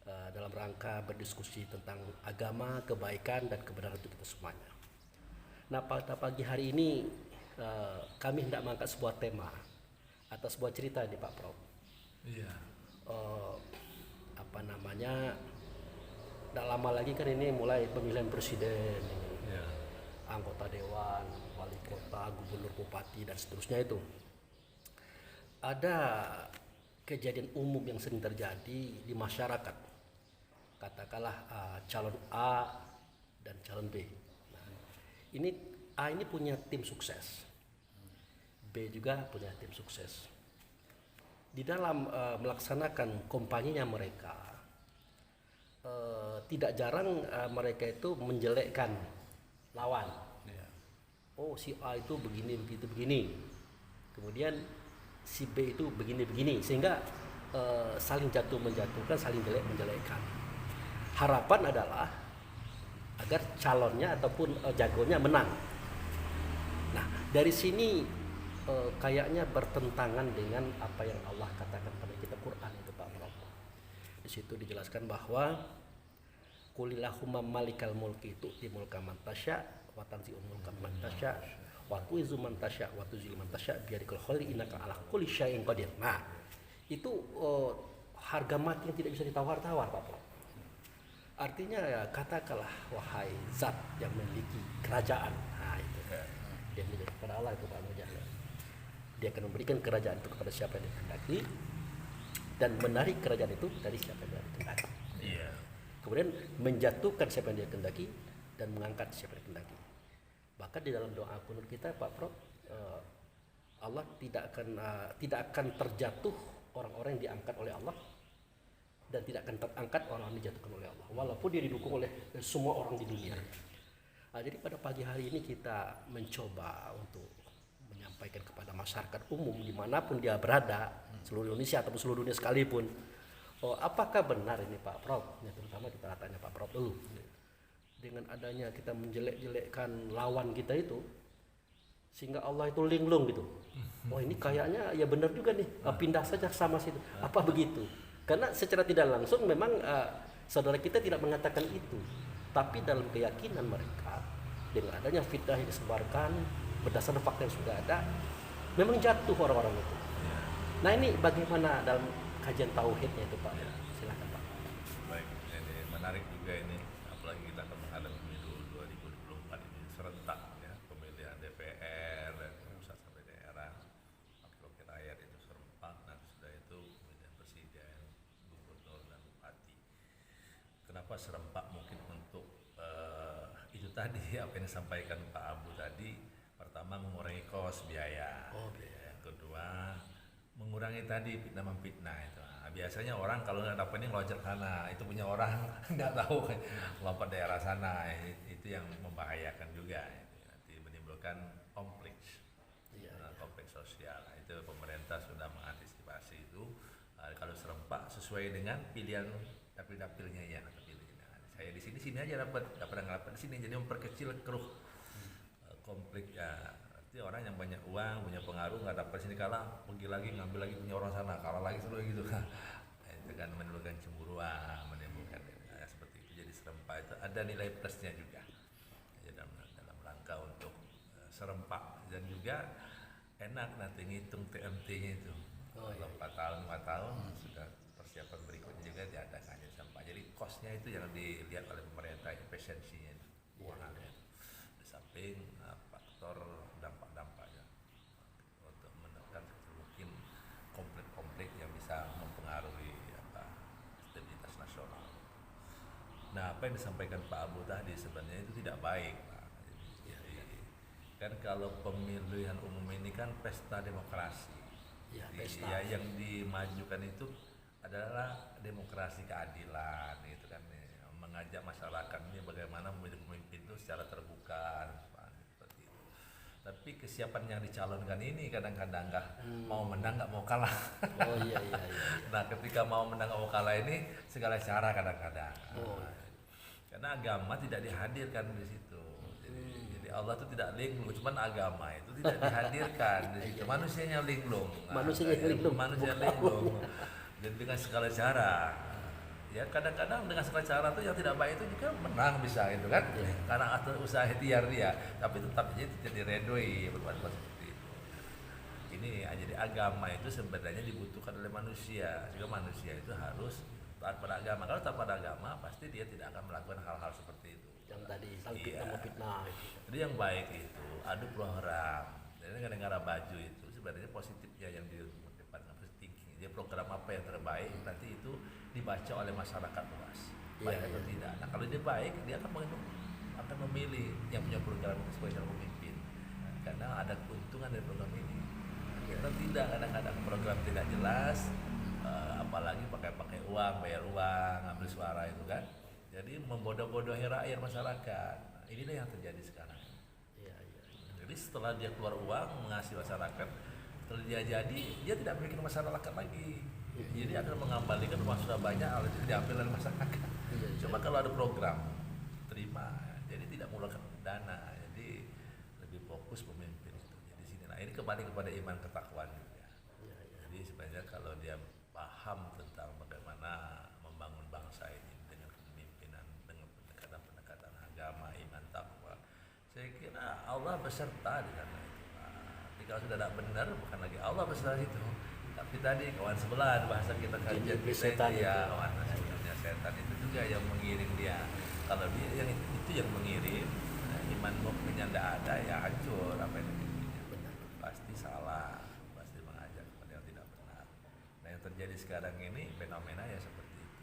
dalam rangka berdiskusi tentang agama, kebaikan dan kebenaran untuk kita semuanya. Nah, pada pagi hari ini kami hendak mengangkat sebuah tema atau sebuah cerita ini Pak Prof. Iya. Apa namanya? Tidak lama lagi kan ini mulai pemilihan presiden, Iya. anggota dewan, wali kota, gubernur, bupati dan seterusnya itu. Ada kejadian umum yang sering terjadi di masyarakat. Katakanlah calon A dan calon B. Nah, ini A ini punya tim sukses, B juga punya tim sukses. Di dalam melaksanakan kampanyenya mereka, tidak jarang mereka itu menjelekkan lawan. Oh, si A itu begini begitu begini, kemudian si B itu begini begini, sehingga saling jatuh menjatuhkan, saling jelek menjelekkan. Harapan adalah agar calonnya ataupun jagonya menang. Nah, dari sini kayaknya bertentangan dengan apa yang Allah katakan pada kitab Quran itu Pak Prof. Di situ dijelaskan bahwa Qulillahumma malikal mulki tu'ti mulka man tasya wa tanzi'ul mulka man tasya wa tu'izzu man tasya wa tuzillu man tasya biyadikal khairu innaka ala kulli syai'in qadir. Nah, itu harga mati yang tidak bisa ditawar-tawar Pak Prof. Artinya ya, katakanlah wahai zat yang memiliki kerajaan. Nah, itu dia milik kepada Allah itu Pak Mujahid. Dia akan memberikan kerajaan itu kepada siapa yang dikehendaki dan menarik kerajaan itu dari siapa yang dikehendaki. Iya. Kemudian menjatuhkan siapa yang dia kehendaki dan mengangkat siapa yang dikehendaki. Bahkan di dalam doa kunut kita Pak Prof, Allah tidak akan terjatuh orang-orang yang diangkat oleh Allah dan tidak akan terangkat orang yang dijatuhkan oleh Allah walaupun dia didukung oleh semua orang di dunia. Nah, jadi pada pagi hari ini kita mencoba untuk menyampaikan kepada masyarakat umum dimanapun dia berada, seluruh Indonesia ataupun seluruh dunia sekalipun, apakah benar ini Pak Prof, ya, terutama kita tanya Pak Prof dulu, dengan adanya kita menjelek-jelekkan lawan kita itu sehingga Allah itu linglung gitu. Oh, ini kayaknya ya benar juga nih, pindah saja sama situ. Apa begitu? Karena secara tidak langsung memang saudara kita tidak mengatakan itu, tapi dalam keyakinan mereka dengan adanya fitnah yang disebarkan berdasarkan fakta yang sudah ada, memang jatuh orang-orang itu. Nah, ini bagaimana dalam kajian tauhidnya itu Pak? Silakan Pak. Baik, ini menarik juga ini, apalagi kita akan menghadapi pemilu 2024 ini serentak ya, pemilihan DPR dan pusat sampai daerah, wakil rakyat itu serentak, nanti sudah itu pemilihan presiden, gubernur dan bupati. Kenapa serempak? Mungkin untuk itu tadi apa yang disampaikan Pak Abu tadi, pertama mengurangi kos biaya. Yang kedua mengurangi tadi fitnah itu. Nah, biasanya orang kalau nggak dapat ini ngeloncat sana, itu punya orang nggak tahu lompat daerah sana, itu yang membahayakan juga. Nanti menimbulkan konflik, konflik sosial. Itu pemerintah sudah mengantisipasi itu. Kalau serempak sesuai dengan pilihan dapil-dapilnya ya. Saya di sini aja dapat di sini, jadi memperkecil keruh konflik ya. Artinya orang yang banyak uang, punya pengaruh, nggak dapat sini kalah, pergi lagi ngambil lagi punya orang sana, kalah lagi seluruh gitu kan. Itu kan menimbulkan cemburuan, menimbulkan ya, seperti itu. Jadi serempak itu ada nilai plusnya juga ya, dalam rangka untuk serempak, dan juga enak nanti ngitung TMT-nya itu. Kalau 4 tahun 5 tahun sudah persiapan berikutnya juga diadakan serempak. Jadi kosnya itu yang dilihat oleh pemerintah, efisiensinya itu, uangannya. Di samping faktor dampak-dampaknya untuk menekan mungkin konflik-konflik yang bisa mempengaruhi stabilitas nasional. Nah, apa yang disampaikan Pak Abu tadi sebenarnya itu tidak baik, Pak. Jadi, kan kalau pemilihan umum ini kan pesta demokrasi. Ya, yang dimajukan itu adalah demokrasi keadilan, gitu kan, mengajak masyarakat ini bagaimana memilih pemimpin itu secara terbuka. Tapi kesiapan yang dicalonkan ini kadang-kadang nggak mau menang, nggak mau kalah. Iya. Nah, ketika mau menang nggak mau kalah ini segala cara kadang-kadang. Karena agama tidak dihadirkan di situ. Jadi Jadi Allah itu tidak linglung, cuman agama itu tidak dihadirkan di situ. Manusianya linglung. Manusianya linglung, Manusia bukan linglung. Jadi dengan segala cara. Ya kadang-kadang dengan segala cara tuh yang tidak baik itu juga menang bisa gitu kan. Iya. Karena atas usaha ikhtiar dia, tapi tetap aja itu jadi redoi berbuat seperti itu. Ini jadi agama itu sebenarnya dibutuhkan oleh manusia. Juga manusia itu harus taat pada agama. Kalau taat pada agama pasti dia tidak akan melakukan hal-hal seperti itu. Yang tadi saling Iya. fitnah itu. Jadi yang baik itu adu program. Jadi negara baju itu sebenarnya positifnya yang di depan thinking. Dia program apa yang terbaik nanti itu dibaca oleh masyarakat luas. Baik Iya, atau iya. tidak. Nah kalau dia baik dia akan memilih yang punya program sebagai calon pemimpin. Karena ada keuntungan dari program ini. Kita tidak kadang-kadang program tidak jelas, apalagi pakai uang, bayar uang, ambil suara itu kan. Jadi membodoh-bodohi rakyat masyarakat. Inilah yang terjadi sekarang. Iya, iya. Jadi setelah dia keluar uang mengasihi masyarakat, setelah dia jadi, dia tidak memikirkan masyarakat lagi. Jadi akan mengembalikan uang sudah banyak, oleh itu diambil oleh masyarakat. Iya, iya. Cuma kalau ada program, terima. Jadi tidak mengeluarkan dana. Jadi lebih fokus pemimpin itu. Jadi sini. Nah ini kembali kepada iman ketakwaan juga. Iya, iya. Jadi sebenarnya kalau dia paham tentang bagaimana membangun bangsa ini dengan kepemimpinan, dengan pendekatan-pendekatan agama, iman, takwa, saya kira Allah beserta di sana itu. Tapi kalau sudah tidak benar, bukan lagi Allah beserta itu. Tapi tadi kawan sebelah bahasa kita kajian Iblis kita setan itu ya, itu. kawan sebenarnya setan itu juga yang mengiring dia. Kalau dia yang itu yang mengirim, iman mukminnya tidak ada, ya hancur apa yang dipikirnya. Benar. Pasti salah, pasti mengajak kepada yang tidak benar. Nah yang terjadi sekarang ini fenomena ya seperti itu.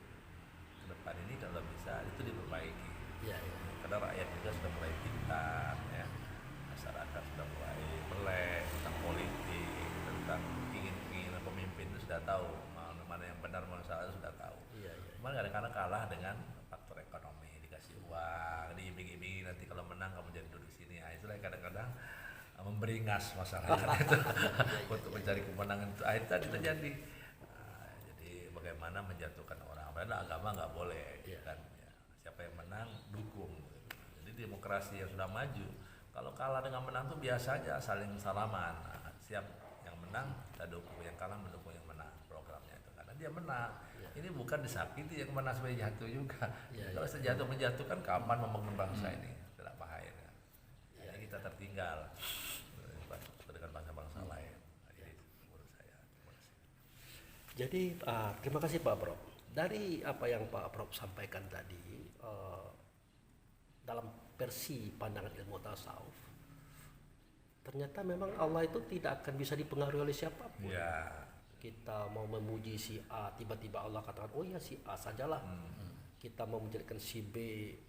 Ke depan ini kalau bisa itu diperbaiki. Iya, iya. Karena rakyat juga sudah mulai pintar, ya. Masyarakat sudah mulai melek tentang politik, tentang keinginan pemimpin itu sudah tahu mana yang benar, mana salah itu sudah tahu. Iya, iya. Cuman kadang-kadang kalah dengan faktor ekonomi, dikasih uang, diiming-imingi nanti kalau menang kamu jadi duduk sini. Nah, itulah yang kadang-kadang memberingas masyarakat itu untuk mencari kemenangan itu. Itu tadi terjadi. Nah, jadi bagaimana menjatuhkan orang? Padahal agama nggak boleh, Iya. kan? Ya, siapa yang menang dukung. Jadi demokrasi yang sudah maju, kalau kalah dengan menang tuh biasanya saling salaman. Nah, siap yang menang kita dukung, yang kalah mendukung yang menang programnya itu karena dia menang. Iya. Ini bukan disakiti yang menang supaya jatuh juga. Iya, Kalau iya. sejatuh menjatuhkan kapan membangun bangsa ini? Tidak bahaya. Kan? Iya, Jadi kita tertinggal dengan bangsa-bangsa lain. Nah, jadi itu menurut saya. Terima kasih. Jadi terima kasih Pak Prof. Dari apa yang Pak Prof sampaikan tadi, dalam versi pandangan ilmu tasawuf, ternyata memang Allah itu tidak akan bisa dipengaruhi oleh siapapun. Ya. Kita mau memuji si A, tiba-tiba Allah katakan, oh ya si A sajalah. Kita mau menjadikan si B,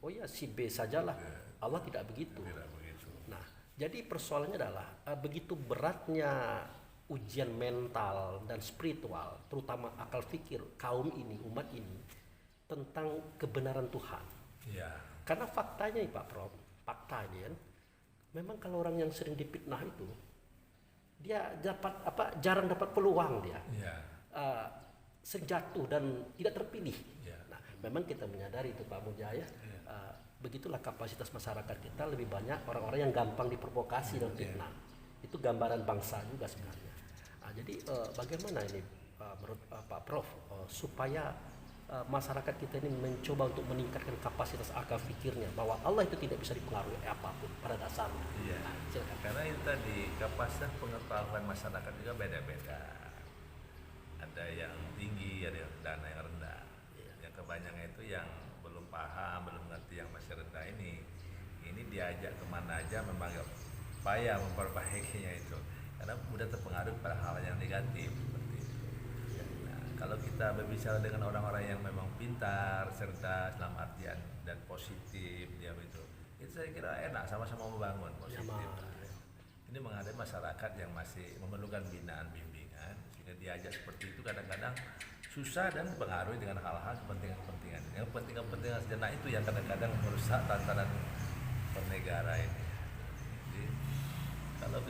oh ya si B sajalah. Allah tidak begitu. Tidak begitu. Nah, jadi persoalannya adalah begitu beratnya ujian mental dan spiritual, terutama akal fikir kaum ini, umat ini, tentang kebenaran Tuhan. Ya. Karena faktanya nih Pak Prof, faktanya memang kalau orang yang sering difitnah itu, dia jarang dapat peluang dia. Ya. Sering jatuh dan tidak terpilih. Ya. Nah, memang kita menyadari itu Pak Mujaya. Begitulah kapasitas masyarakat kita, lebih banyak orang-orang yang gampang diprovokasi dan fitnah. Itu gambaran bangsa juga sebenarnya. Jadi bagaimana ini menurut Pak Prof supaya masyarakat kita ini mencoba untuk meningkatkan kapasitas akal fikirnya bahwa Allah itu tidak bisa dipengaruhi apapun pada dasarnya. Iya. Silakan. Karena itu tadi kapasitas pengetahuan masyarakat juga beda-beda. Ada yang tinggi, ada yang rendah, ada yang rendah. Iya. Yang kebanyakan itu yang belum paham, belum ngerti yang masih rendah ini diajak kemana aja memang upaya memperbaikinya itu. Karena mudah terpengaruh pada hal yang negatif seperti itu. Nah, kalau kita berbicara dengan orang-orang yang memang pintar, cerdas dalam artian dan positif dia itu saya kira enak sama-sama membangun positif. Ini menghadapi masyarakat yang masih memerlukan binaan bimbingan sehingga diajak seperti itu kadang-kadang susah dan dipengaruhi dengan hal-hal kepentingan-kepentingan. Yang kepentingan sejenak itu yang kadang-kadang merusak tatanan bernegara ini. Kalau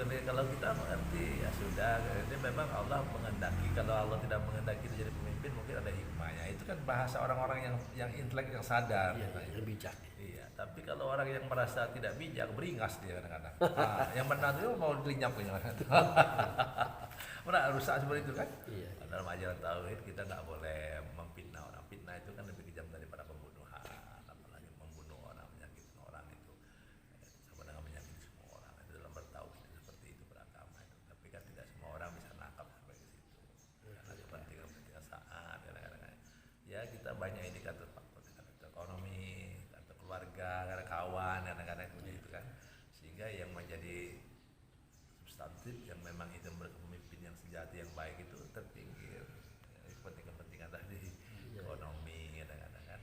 kita mengerti ya sudah, ini memang Allah menghendaki. Kalau Allah tidak menghendaki itu jadi pemimpin mungkin ada hikmahnya. Itu kan bahasa orang-orang yang intelek yang sadar. Iya, yang bijak. Iya, Tapi kalau orang yang merasa tidak bijak, beringas dia kadang-kadang. Nah, yang menang itu mau dilinyap gitu. Mana rusak seperti itu kan? Iya. Dalam ajaran tauhid kita nggak boleh memfitnah orang. Fitnah itu kan lebih kejam daripada pembunuhan, apalagi membunuh orang, menyakitin orang itu sama dengan menyakiti semua orang. Itu dalam bertauhid itu seperti itu beragama itu. Tapi kan tidak semua orang bisa nangkap sampai ke situ. Karena kepentingan saat kadang-kadang. Ya kita banyak indikator faktor ekonomi, atau keluarga, kadang kawan, kadang-kadang seperti itu kan. Sehingga yang menjadi substantif yang memang itu berpemimpin yang sejati yang baik itu terpinggir. Kepentingan tadi ekonomi kadang-kadang kan.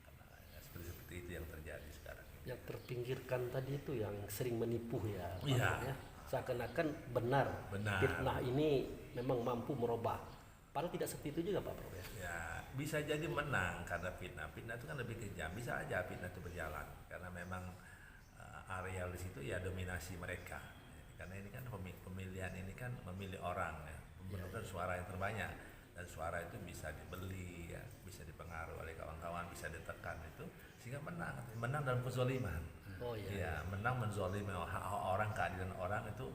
Karena ya, seperti itu yang terjadi sekarang. Yang terpinggirkan tadi itu yang sering menipu ya, Pak Iya. Prof, ya. Seakan-akan benar. Fitnah ini memang mampu merubah. Padahal tidak seperti itu juga Pak Prof ya. Ya bisa jadi menang karena fitnah. Fitnah itu kan lebih kejam. Bisa aja fitnah itu berjalan karena memang areal di situ ya dominasi mereka. Karena ini kan pemilihan ini kan memilih orang ya. Membentukkan suara yang terbanyak dan suara itu bisa dibeli ya, bisa dipengaruhi oleh kawan-kawan, bisa ditekan itu sehingga menang dalam kezaliman. Oh iya. Ya, menang menzalimi hak orang, keadilan orang itu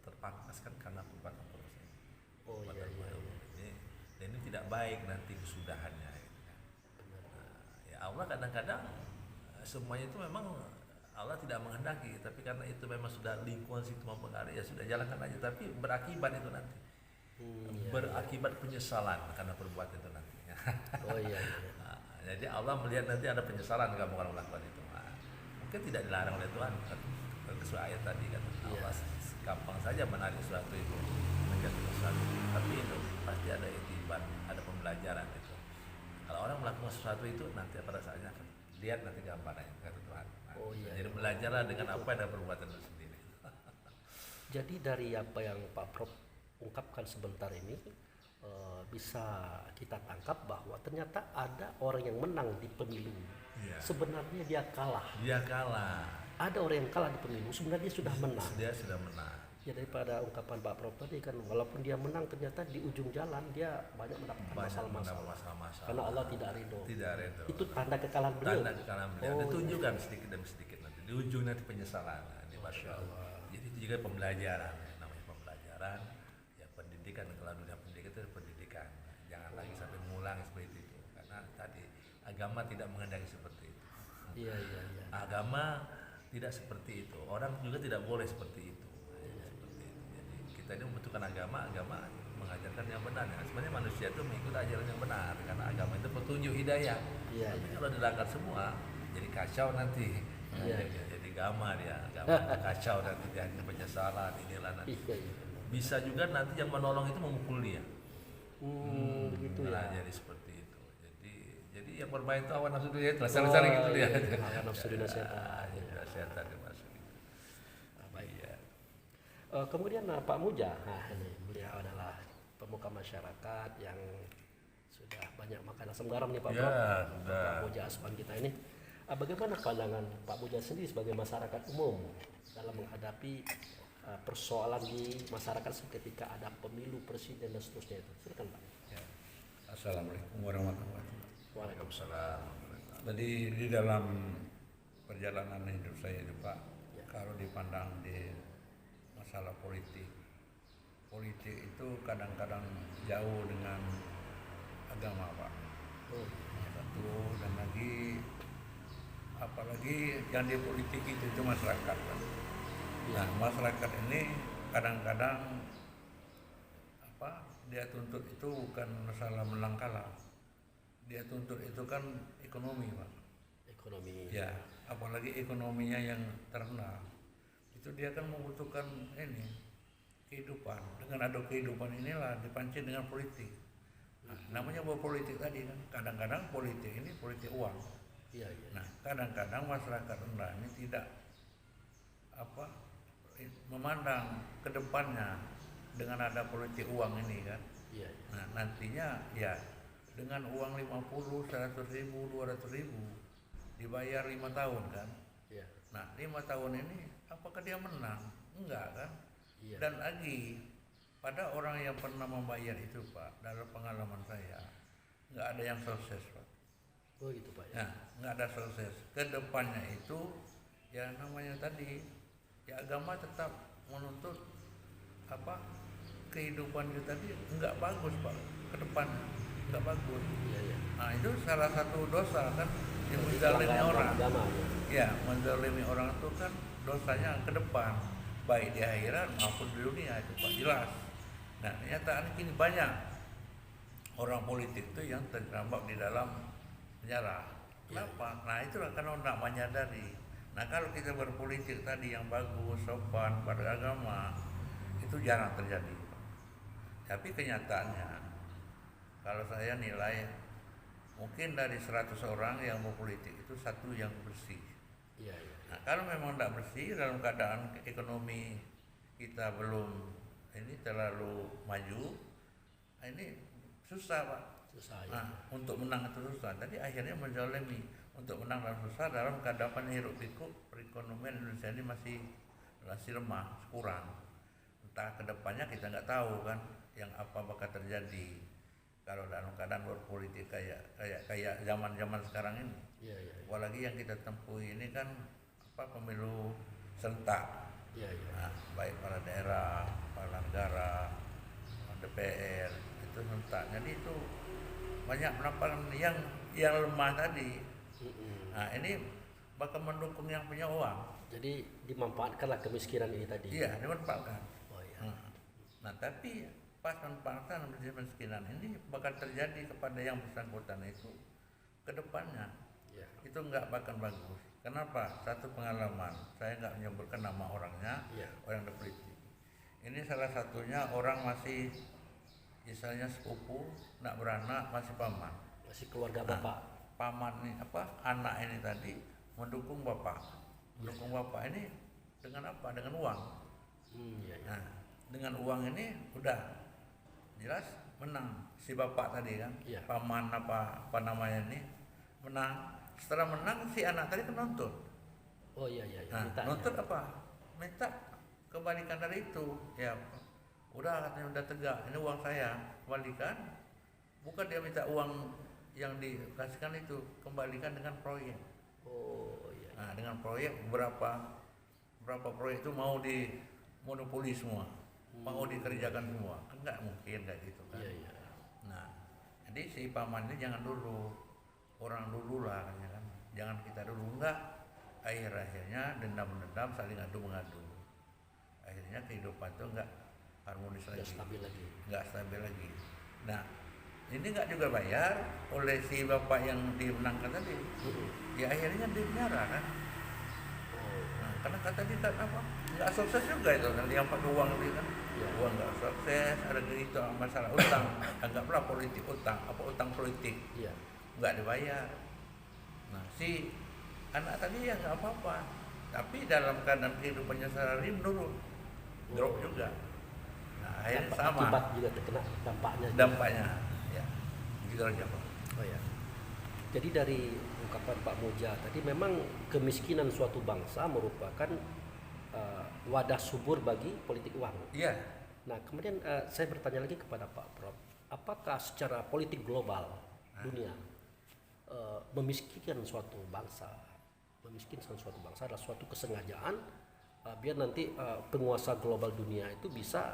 terpangkaskan karena perbuatan korupsi. Oh iya, iya, iya. Ini tidak baik nanti kesudahannya. Gitu kan. Nah, ya Allah kadang-kadang semuanya itu memang Allah tidak menghendaki, tapi karena itu memang sudah lingkungan situ mempengaruhi ya sudah jalankan aja. Tapi berakibat itu nanti, Iya, berakibat penyesalan karena perbuatan itu nantinya. Oh iya, iya. Nah, jadi Allah melihat nanti ada penyesalan kamu akan melakukan itu. Nah, mungkin tidak dilarang oleh Tuhan. Sesuai ayat tadi kan Allah gampang saja menarik sesuatu itu menjadi sesuatu, tapi itu pasti ada itibar, ada pembelajaran itu. Kalau orang melakukan sesuatu itu nanti pada saatnya akan lihat nanti gambarannya kata Tuhan. Nah, Oh iya. jadi belajarlah dengan apa yang ada perbuatan itu sendiri. Jadi dari apa yang Pak Prof ungkapkan sebentar ini bisa kita tangkap bahwa ternyata ada orang yang menang di pemilu. Iya. Sebenarnya dia kalah. Dia kalah, Ada orang yang kalah di pemilu, sebenarnya dia sudah menang. dia sudah menang. Ya daripada ungkapan Pak Prof tadi kan, walaupun dia menang ternyata di ujung jalan dia banyak mendapatkan Banyak mendapat masalah-masalah. masalah-masalah. Karena Allah tidak ridho. Tidak ridho. Itu tanda kekalahan beliau. Tanda kekalahan beliau. Oh, Ditunjukkan sedikit demi sedikit nanti. Di ujung nanti penyesalan. Nah, ini Masya Allah. Jadi itu juga pembelajaran. Namanya pembelajaran. Ya pendidikan kalau dunia pendidikan itu pendidikan. Jangan lagi sampai mengulang seperti itu. Karena tadi agama tidak menghendaki seperti itu. Iya, iya, iya. Agama tidak seperti itu. Orang juga tidak boleh seperti itu. Nah, seperti itu. Jadi kita ini membutuhkan agama mengajarkan yang benar. Ya. Sebenarnya manusia itu mengikut ajaran yang benar karena agama itu petunjuk hidayah. Iya, Tapi iya. kalau dilanggar semua jadi kacau nanti. Nah, Iya. jadi agama dia, agama kacau nanti dia penyesalan inilah nanti. Iya, iya. Bisa juga nanti yang menolong itu memukul dia. Begitu Nah, ya. jadi seperti itu. Jadi yang bermain itu hawa nafsu dia, sering gitu dia. Iya, hawa nafsu dan setan. Ya, setan dimasuk itu. Baik. Iya. Kemudian Pak Muja, nah ini beliau adalah pemuka masyarakat yang sudah banyak makan asam garam nih Pak Ya, Prof. sudah. Pak Muja Aswan kita ini. Bagaimana pandangan Pak Muja sendiri sebagai masyarakat umum dalam menghadapi persoalan di masyarakat ketika ada pemilu presiden dan seterusnya itu? Silakan Pak. Ya. Assalamualaikum warahmatullahi wabarakatuh. Waalaikumsalam. Jadi di dalam perjalanan hidup saya itu Pak, Ya. kalau dipandang di masalah politik itu kadang-kadang jauh dengan agama Pak. Oh, Satu dan lagi apalagi yang di politik itu masyarakat Pak. Nah masyarakat ini kadang-kadang dia tuntut itu bukan masalah menang kalah, dia tuntut itu kan ekonomi Pak. ekonomi. Ya, apalagi ekonominya yang terendah, itu dia kan membutuhkan ini kehidupan. Dengan ada kehidupan inilah dipancing dengan politik. Nah, namanya buat politik tadi kan, kadang-kadang politik ini politik uang. Iya, iya. Nah, kadang-kadang masyarakat rendah ini tidak memandang ke depannya dengan ada politik uang ini kan. Iya, iya. Nah, nantinya ya dengan uang 50, 100 ribu, 200 ribu dibayar 5 tahun kan. Iya. Nah 5 tahun ini apakah dia menang? Enggak kan. Iya. Dan lagi pada orang yang pernah membayar itu Pak, dalam pengalaman saya nggak ada yang sukses Pak. Oh gitu Pak ya. Nah, nggak ada sukses. Kedepannya itu ya namanya tadi ya agama tetap menuntut apa kehidupan kita tadi nggak bagus Pak, ke depannya nggak bagus. Iya iya. Nah itu salah satu dosa kan yang Jadi menzalimi pelanggaran orang. agama ya. Ya, menzalimi orang itu kan dosanya ke depan, baik di akhirat maupun di dunia itu Pak, jelas. Nah, kenyataan kini banyak orang politik itu yang terjebak di dalam penjara. Kenapa? Nah, itulah karena tidak menyadari. Nah, kalau kita berpolitik tadi yang bagus, sopan pada agama, itu jarang terjadi. Tapi kenyataannya, kalau saya nilai mungkin dari 100 orang yang berpolitik itu satu yang bersih. Iya iya. Nah, kalau memang tidak bersih dalam keadaan ekonomi kita belum ini terlalu maju, nah ini susah Pak. Susah ya. Nah, untuk menang itu susah. Tadi akhirnya menzalimi. Untuk menang dalam susah dalam keadaan hiruk pikuk perekonomian Indonesia ini masih lemah, kurang. Entah kedepannya kita nggak tahu kan yang apa bakal terjadi kalau dalam keadaan berpolitik kayak zaman sekarang ini. Iya iya. Apalagi yang kita tempuh ini kan pemilu serentak. Iya iya. Nah, baik para daerah, para negara, DPR itu serentak. Jadi itu banyak menampakkan yang lemah tadi. Nah ini bakal mendukung yang punya uang. Jadi dimanfaatkanlah kemiskinan ini tadi. Iya, dimanfaatkan. Oh iya. Nah tapi pas manfaatan kemiskinan ini bakal terjadi kepada yang bersangkutan itu ke depannya. Iya. Itu nggak bakal bagus. Kenapa? Satu pengalaman, saya nggak menyebutkan nama orangnya, Iya. orang politik. Ini salah satunya orang masih misalnya sepupu, nak beranak, masih paman. Masih keluarga Nah, Bapak. paman ini anak ini tadi mendukung bapak, mendukung bapak ini dengan apa? Dengan uang. Iya iya. Nah, dengan uang ini udah jelas menang si bapak tadi kan, Iya. paman apa namanya ini menang. Setelah menang si anak tadi kan nuntut. Oh iya iya. Nah, Minta, nuntut ya. apa? Minta kembalikan dari itu. Ya, udah katanya udah tegak. Ini uang saya, kembalikan. Bukan dia minta uang yang dikasihkan itu, kembalikan dengan proyek. Oh iya. Nah, dengan proyek berapa proyek itu mau dimonopoli semua, mau dikerjakan semua. Kan nggak mungkin kayak gitu kan. Iya iya. Nah, jadi si paman ini jangan dulu, orang dulu lah kan. Jangan kita dulu, enggak. Akhirnya dendam saling adu mengadu. Akhirnya kehidupan itu enggak harmonis Tidak lagi, stabil lagi. enggak stabil lagi. Nah, ini enggak juga bayar oleh si bapak yang dimenangkan tadi. Ya akhirnya di penjara kan. Oh Nah, karena kata dia kan apa? Enggak sukses juga itu kan yang pakai uang itu kan. Iya. Uang enggak sukses, ada gitu masalah utang. Anggaplah politik utang, utang politik. iya. Enggak dibayar. Nah, si anak tadi ya nggak apa-apa, tapi dalam keadaan kehidupannya sehari menurun, drop juga. Nah, akhirnya Dampak sama akibat juga terkena dampaknya. juga. dampaknya. Ya, gitu aja Pak. Oh ya. Jadi dari ungkapan Pak Moja tadi memang kemiskinan suatu bangsa merupakan wadah subur bagi politik uang. Iya, Nah kemudian saya bertanya lagi kepada Pak Prof, apakah secara politik global dunia memiskinkan suatu bangsa adalah suatu kesengajaan biar nanti penguasa global dunia itu bisa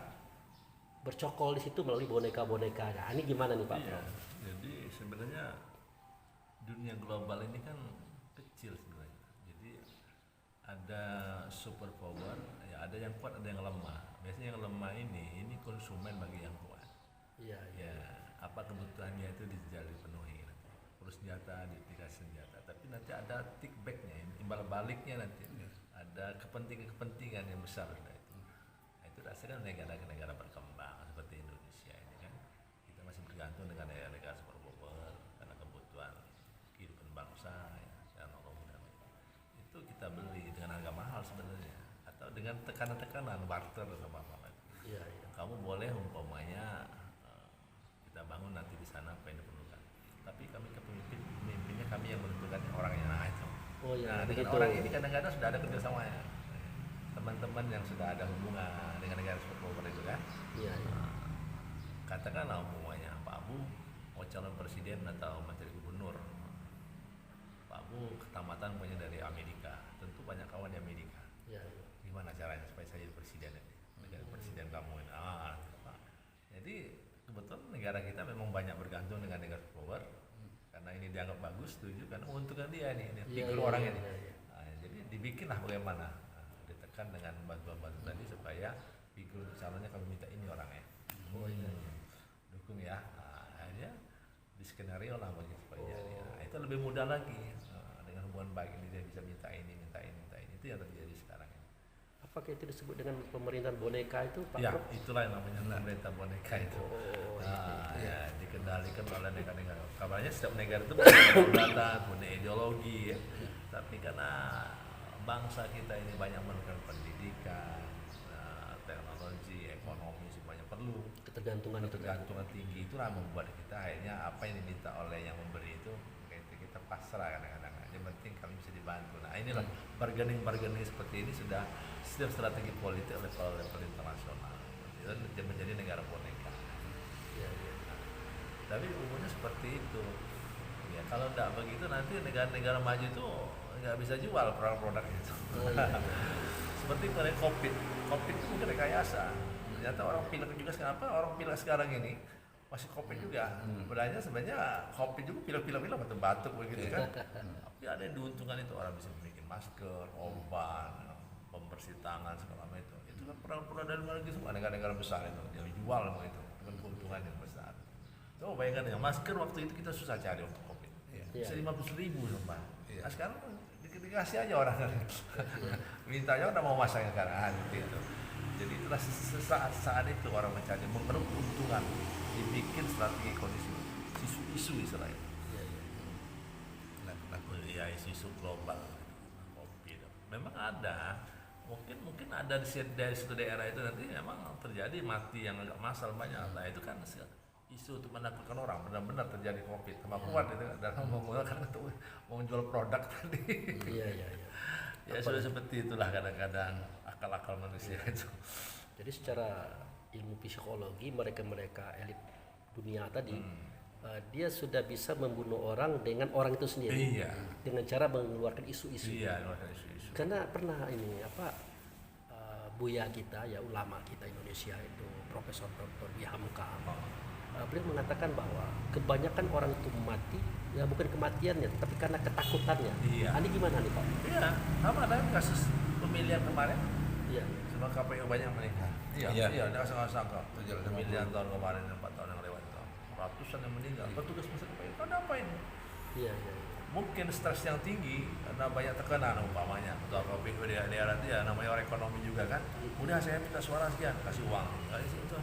bercokol di situ melalui boneka-boneka. Nah, ini gimana nih Pak Iya, Prof? jadi sebenarnya dunia global ini kan kecil sebenarnya. Jadi ada super power, ya ada yang kuat, ada yang lemah. Biasanya yang lemah ini konsumen bagi yang kuat. Iya, iya. Ya, apa kebutuhannya itu bisa dipenuhi. Perlu senjata, dikasih senjata. Tapi nanti ada tick backnya, imbal baliknya nanti. Ada kepentingan yang besar. Nah, itu rasanya negara-negara berkembang seperti Indonesia ini kan. Kita masih bergantung dengan negara-negara super power karena kebutuhan kehidupan bangsa ya, dan kemudian itu kita beli dengan harga mahal sebenarnya atau dengan tekanan-tekanan barter sama apa. Iya, iya. Kamu boleh umpamanya kita bangun nanti di sana apa yang diperlukan. Tapi kami pemimpinnya kami yang menentukan orangnya nah itu. Oh iya, Nah, dengan begitu. orang ini kadang-kadang sudah ada kerjasamanya. Teman-teman yang sudah ada hubungan dengan negara superpower itu kan. Iya, iya. Nah, katakanlah umpamanya Pak Abu mau calon presiden atau menteri gubernur. aku ketamatan punya dari Amerika, tentu banyak kawan di Amerika. Ya, ya. Gimana caranya supaya saya jadi presiden ini? Negara presiden kamu ini. Jadi kebetulan negara kita memang banyak bergantung dengan negara power karena ini dianggap bagus, setuju karena menguntungkan dia nih, ini Iya, figur iya, orang iya, ini. iya, iya. Jadi dibikinlah bagaimana, ditekan dengan bantuan-bantuan tadi supaya figur calonnya kami minta ini orangnya. Oh iya. Dukung ya. Akhirnya di skenario lah bagi supaya jadi. Itu lebih mudah lagi. Dengan hubungan baik ini dia bisa minta ini, minta ini, minta ini. Itu yang terjadi sekarang ini. Apakah itu disebut dengan pemerintahan boneka itu, Pak Ya, Prof? itulah yang namanya pemerintah boneka itu. Oh, Ya, dikendalikan oleh negara-negara. Kabarnya setiap negara itu punya kedaulatan, punya ideologi. Ya. Tapi karena bangsa kita ini banyak memerlukan pendidikan, teknologi, ekonomi semuanya perlu. ketergantungan itu. Ketergantungan tinggi itulah membuat kita akhirnya apa yang diminta oleh yang memberi itu kita pasrah kadang-kadang. Yang penting kami bisa dibantu. Nah inilah bargaining seperti ini sudah setiap strategi politik level internasional. Itu menjadi negara boneka. Ya, ya. Tapi umumnya seperti itu. Ya kalau tidak begitu nanti negara-negara maju itu nggak bisa jual produk-produk itu. Oh, iya, iya. Seperti mengenai COVID itu mungkin rekayasa. Ternyata orang pilek juga kenapa orang pilek sekarang ini masih COVID juga. Sebenarnya COVID juga pilek-pilek batuk-batuk begitu kan. Tapi ada yang diuntungkan itu orang bisa bikin masker, obat, pembersih tangan segala macam itu. Itu kan produk-produk dari luar negeri semua negara-negara besar itu dia jual itu dengan keuntungan yang besar. Coba bayangkan ya masker waktu itu kita susah cari untuk COVID. Bisa 50.000 sumpah. Nah, sekarang dikasih aja orang mintanya udah mau masangnya sekarang gitu. Jadi itulah saat itu orang mencari mengeruk keuntungan dibikin strategi kondisi isu-isu istilahnya. Ya isu-isu global COVID. Memang ada mungkin ada dari satu daerah itu nanti memang terjadi mati yang agak massal banyak. Nah itu kan isu untuk menakutkan orang benar-benar terjadi COVID sama kuat itu dalam menggunakan untuk menjual produk tadi. Iya. Ya sudah seperti itulah kadang-kadang akal-akal manusia itu. Jadi secara ilmu psikologi mereka elit dunia tadi dia sudah bisa membunuh orang dengan orang itu sendiri. Iya. Dengan cara mengeluarkan isu-isu. Iya, isu-isu. Karena pernah ini buya kita ya ulama kita Indonesia itu Profesor Dr. Hamka. Beliau mengatakan bahwa kebanyakan orang itu mati ya bukan kematiannya tapi karena ketakutannya. Iya. Ini gimana nih Pak? Iya, sama dengan kasus pemilihan kemarin. Iya. Sama KPU banyak meninggal. Iya, ada sangka. Pemilihan tahun kemarin 4 tahun yang lewat itu. Ratusan yang meninggal. Petugas masa KPU kan apa ini? Iya. Mungkin stres yang tinggi karena banyak tekanan umpamanya. Ketua KPU di daerah itu ya namanya orang ekonomi juga kan. Udah saya minta suara sekian, kasih uang. Kasih itu.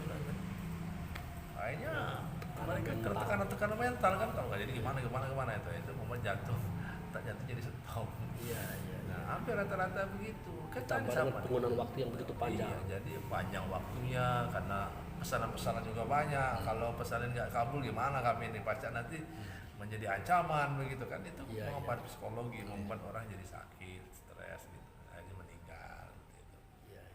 Akhirnya mereka tekanan mental kan kalau nggak jadi gimana itu membuat jatuh jadi setahun. Iya. Nah hampir rata-rata begitu. Tambah dengan penggunaan waktu yang begitu panjang. Iya, jadi panjang waktunya karena pesanan-pesanan juga banyak. Kalau pesanan nggak kabul gimana kami ini pasti nanti menjadi ancaman begitu kan itu mempengaruhi psikologi, membuat orang jadi sakit, stres gitu, akhirnya meninggal gitu.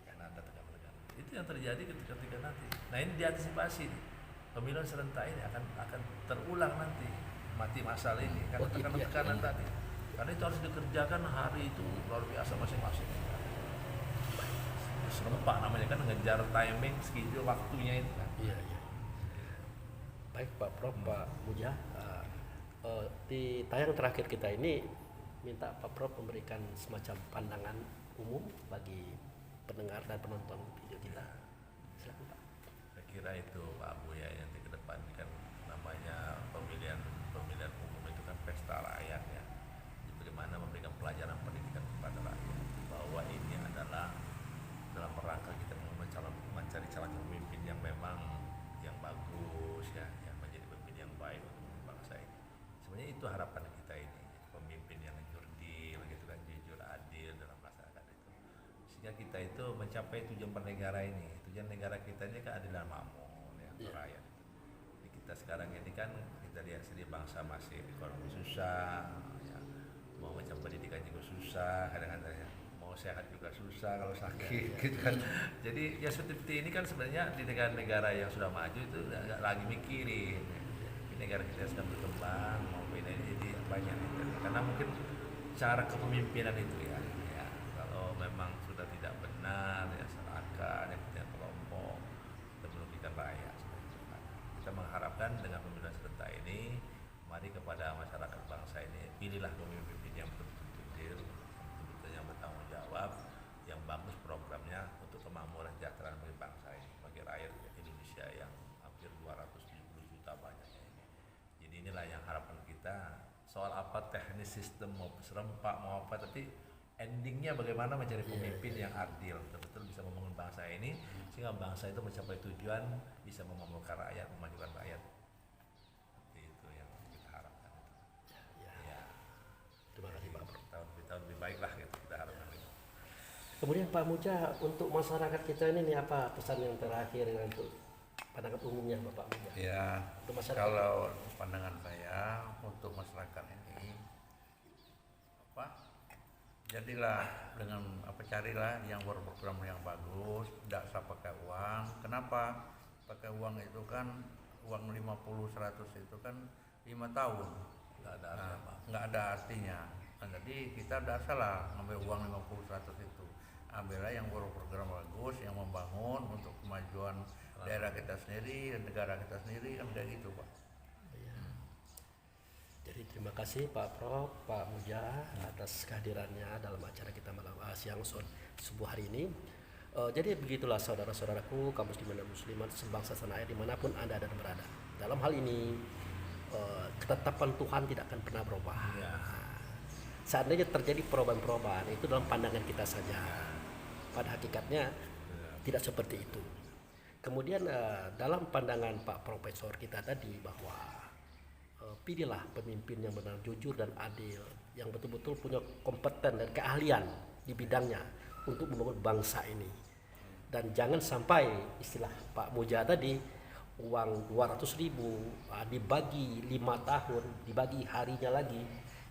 Karena ada tekanan-tekanan. Itu yang terjadi ketika nanti. Nah ini diantisipasi. Pemilihan serentak ini akan terulang nanti mati massal ini karena tekanan-tekanan tadi. Karena itu harus dikerjakan hari itu luar biasa masing-masing. Serempak namanya kan ngejar timing schedule waktunya itu kan. Iya. Baik Pak Prof, Pak Muja, di tayang terakhir kita ini minta Pak Prof memberikan semacam pandangan umum bagi pendengar dan penonton video kita. Silakan Pak. Saya kira itu Pak Buya yang di depan kan namanya pemilihan umum itu kan pesta rakyat ya. Bagaimana memberikan pelajaran pendidikan kepada rakyat bahwa ini adalah dalam rangka kita mencari calon pemimpin yang memang yang bagus ya, yang menjadi pemimpin yang baik untuk bangsa ini. Sebenarnya itu harapan kita ini, pemimpin yang jurdil gitu kan, jujur adil dalam masyarakat itu. Sehingga kita itu mencapai tujuan bernegara ini. Tujuan negara kita ini kan keadilan makmur ya, rakyat. Jadi kita sekarang ini kan kita lihat sendiri bangsa masih ekonomi susah, ya. Mau macam pendidikan juga susah, kadang-kadang ya. Mau sehat juga susah kalau sakit gitu kan. Jadi ya seperti ini kan sebenarnya di negara-negara yang sudah maju itu nggak lagi mikirin. Di negara kita sedang berkembang mau ini jadi banyak itu. Karena mungkin cara kepemimpinan itu ya. Ya, kalau memang sudah tidak benar ya serahkan yang punya kelompok dan merugikan rakyat. Kita mengharapkan dengan pemilihan serentak ini, mari kepada masyarakat bangsa ini pilihlah pemimpin yang betul-betul yang bertanggung jawab, yang bagus programnya untuk kemakmuran kesejahteraan bagi bangsa ini, bagi rakyat Indonesia yang hampir 270 juta banyaknya ini. Jadi inilah yang harapan kita. Soal apa teknis sistem mau serempak mau apa, tapi endingnya bagaimana mencari pemimpin yang adil, betul-betul bisa membangun bangsa ini sehingga bangsa itu mencapai tujuan bisa memakmurkan rakyat, memajukan rakyat. Seperti itu yang kita harapkan. Ya. Terima kasih Pak Prof. Tahun lebih baik lah gitu kita harapkan. Kemudian Pak Muja, untuk masyarakat kita ini apa pesan yang terakhir untuk pandangan umumnya Bapak Muja? Ya, Untuk masyarakat. kalau pandangan saya untuk masyarakat ini jadilah dengan carilah yang berprogram yang bagus, tidak usah pakai uang. Kenapa? Pakai uang itu kan uang 50 100 itu kan 5 tahun. Nggak ada artinya. Nah, jadi kita tidak salah ngambil uang 50 100 itu. Ambillah yang berprogram bagus, yang membangun untuk kemajuan daerah kita sendiri dan negara kita sendiri, kan kayak gitu Pak. Jadi terima kasih Pak Prof, Pak Muja atas kehadirannya dalam acara kita malam siang subuh hari ini. Jadi begitulah saudara-saudaraku, kaum muslimin dan muslimat sebangsa tanah air dimanapun Anda dan berada. Dalam hal ini ketetapan Tuhan tidak akan pernah berubah. Ya. Seandainya terjadi perubahan-perubahan itu dalam pandangan kita saja. Pada hakikatnya tidak seperti itu. Kemudian dalam pandangan Pak Profesor kita tadi bahwa pilihlah pemimpin yang benar, jujur dan adil, yang betul-betul punya kompeten dan keahlian di bidangnya untuk membangun bangsa ini. Dan jangan sampai istilah Pak Muja tadi, uang 200.000 dibagi 5 tahun, dibagi harinya lagi,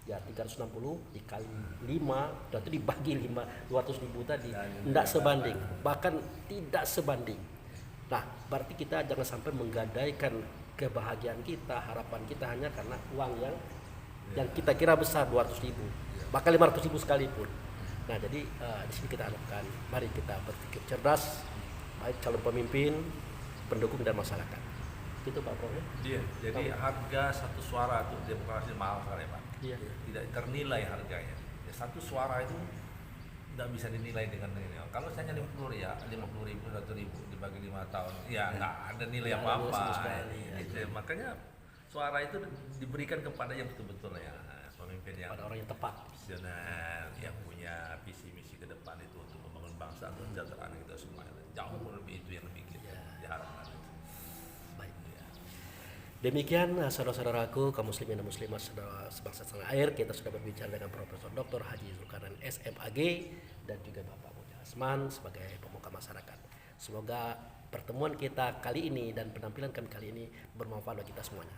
ya 360 dikali 5, dan itu dibagi 200.000 tadi, tidak sebanding, bahkan tidak sebanding. Nah, berarti kita jangan sampai menggadaikan kebahagiaan kita, harapan kita hanya karena uang yang kita kira besar 200.000, bahkan 500.000 sekalipun. Nah, jadi di sini kita harapkan, mari kita berpikir cerdas, baik calon pemimpin, pendukung dan masyarakat. Itu Pak Prof. Iya, jadi harga satu suara itu demokrasi mahal sekali Pak. Iya. Tidak ternilai harganya. Ya, satu suara itu tidak bisa dinilai dengan ini. Kalau saya 50 ya, 50.000, 100.000 dibagi 5 tahun, ya nggak ada nilai apa-apa. Makanya suara itu diberikan kepada yang betul-betul ya, pemimpin yang Pada orang yang tepat, visioner, yang punya visi misi ke depan itu untuk membangun bangsa untuk kesejahteraan kita semua. Jauh lebih itu yang lebih kita diharapkan. baik. Demikian saudara-saudaraku, kaum muslimin dan muslimat sebangsa tanah air, kita sudah berbicara dengan Profesor Dr. Haji Zulkarnain SMAG dan juga Bapak Muja Asman sebagai pemuka masyarakat. Semoga pertemuan kita kali ini dan penampilan kami kali ini bermanfaat bagi kita semuanya.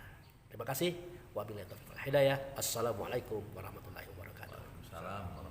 Terima kasih. Wabillahi taufiq wal hidayah. Assalamualaikum warahmatullahi wabarakatuh. Salam.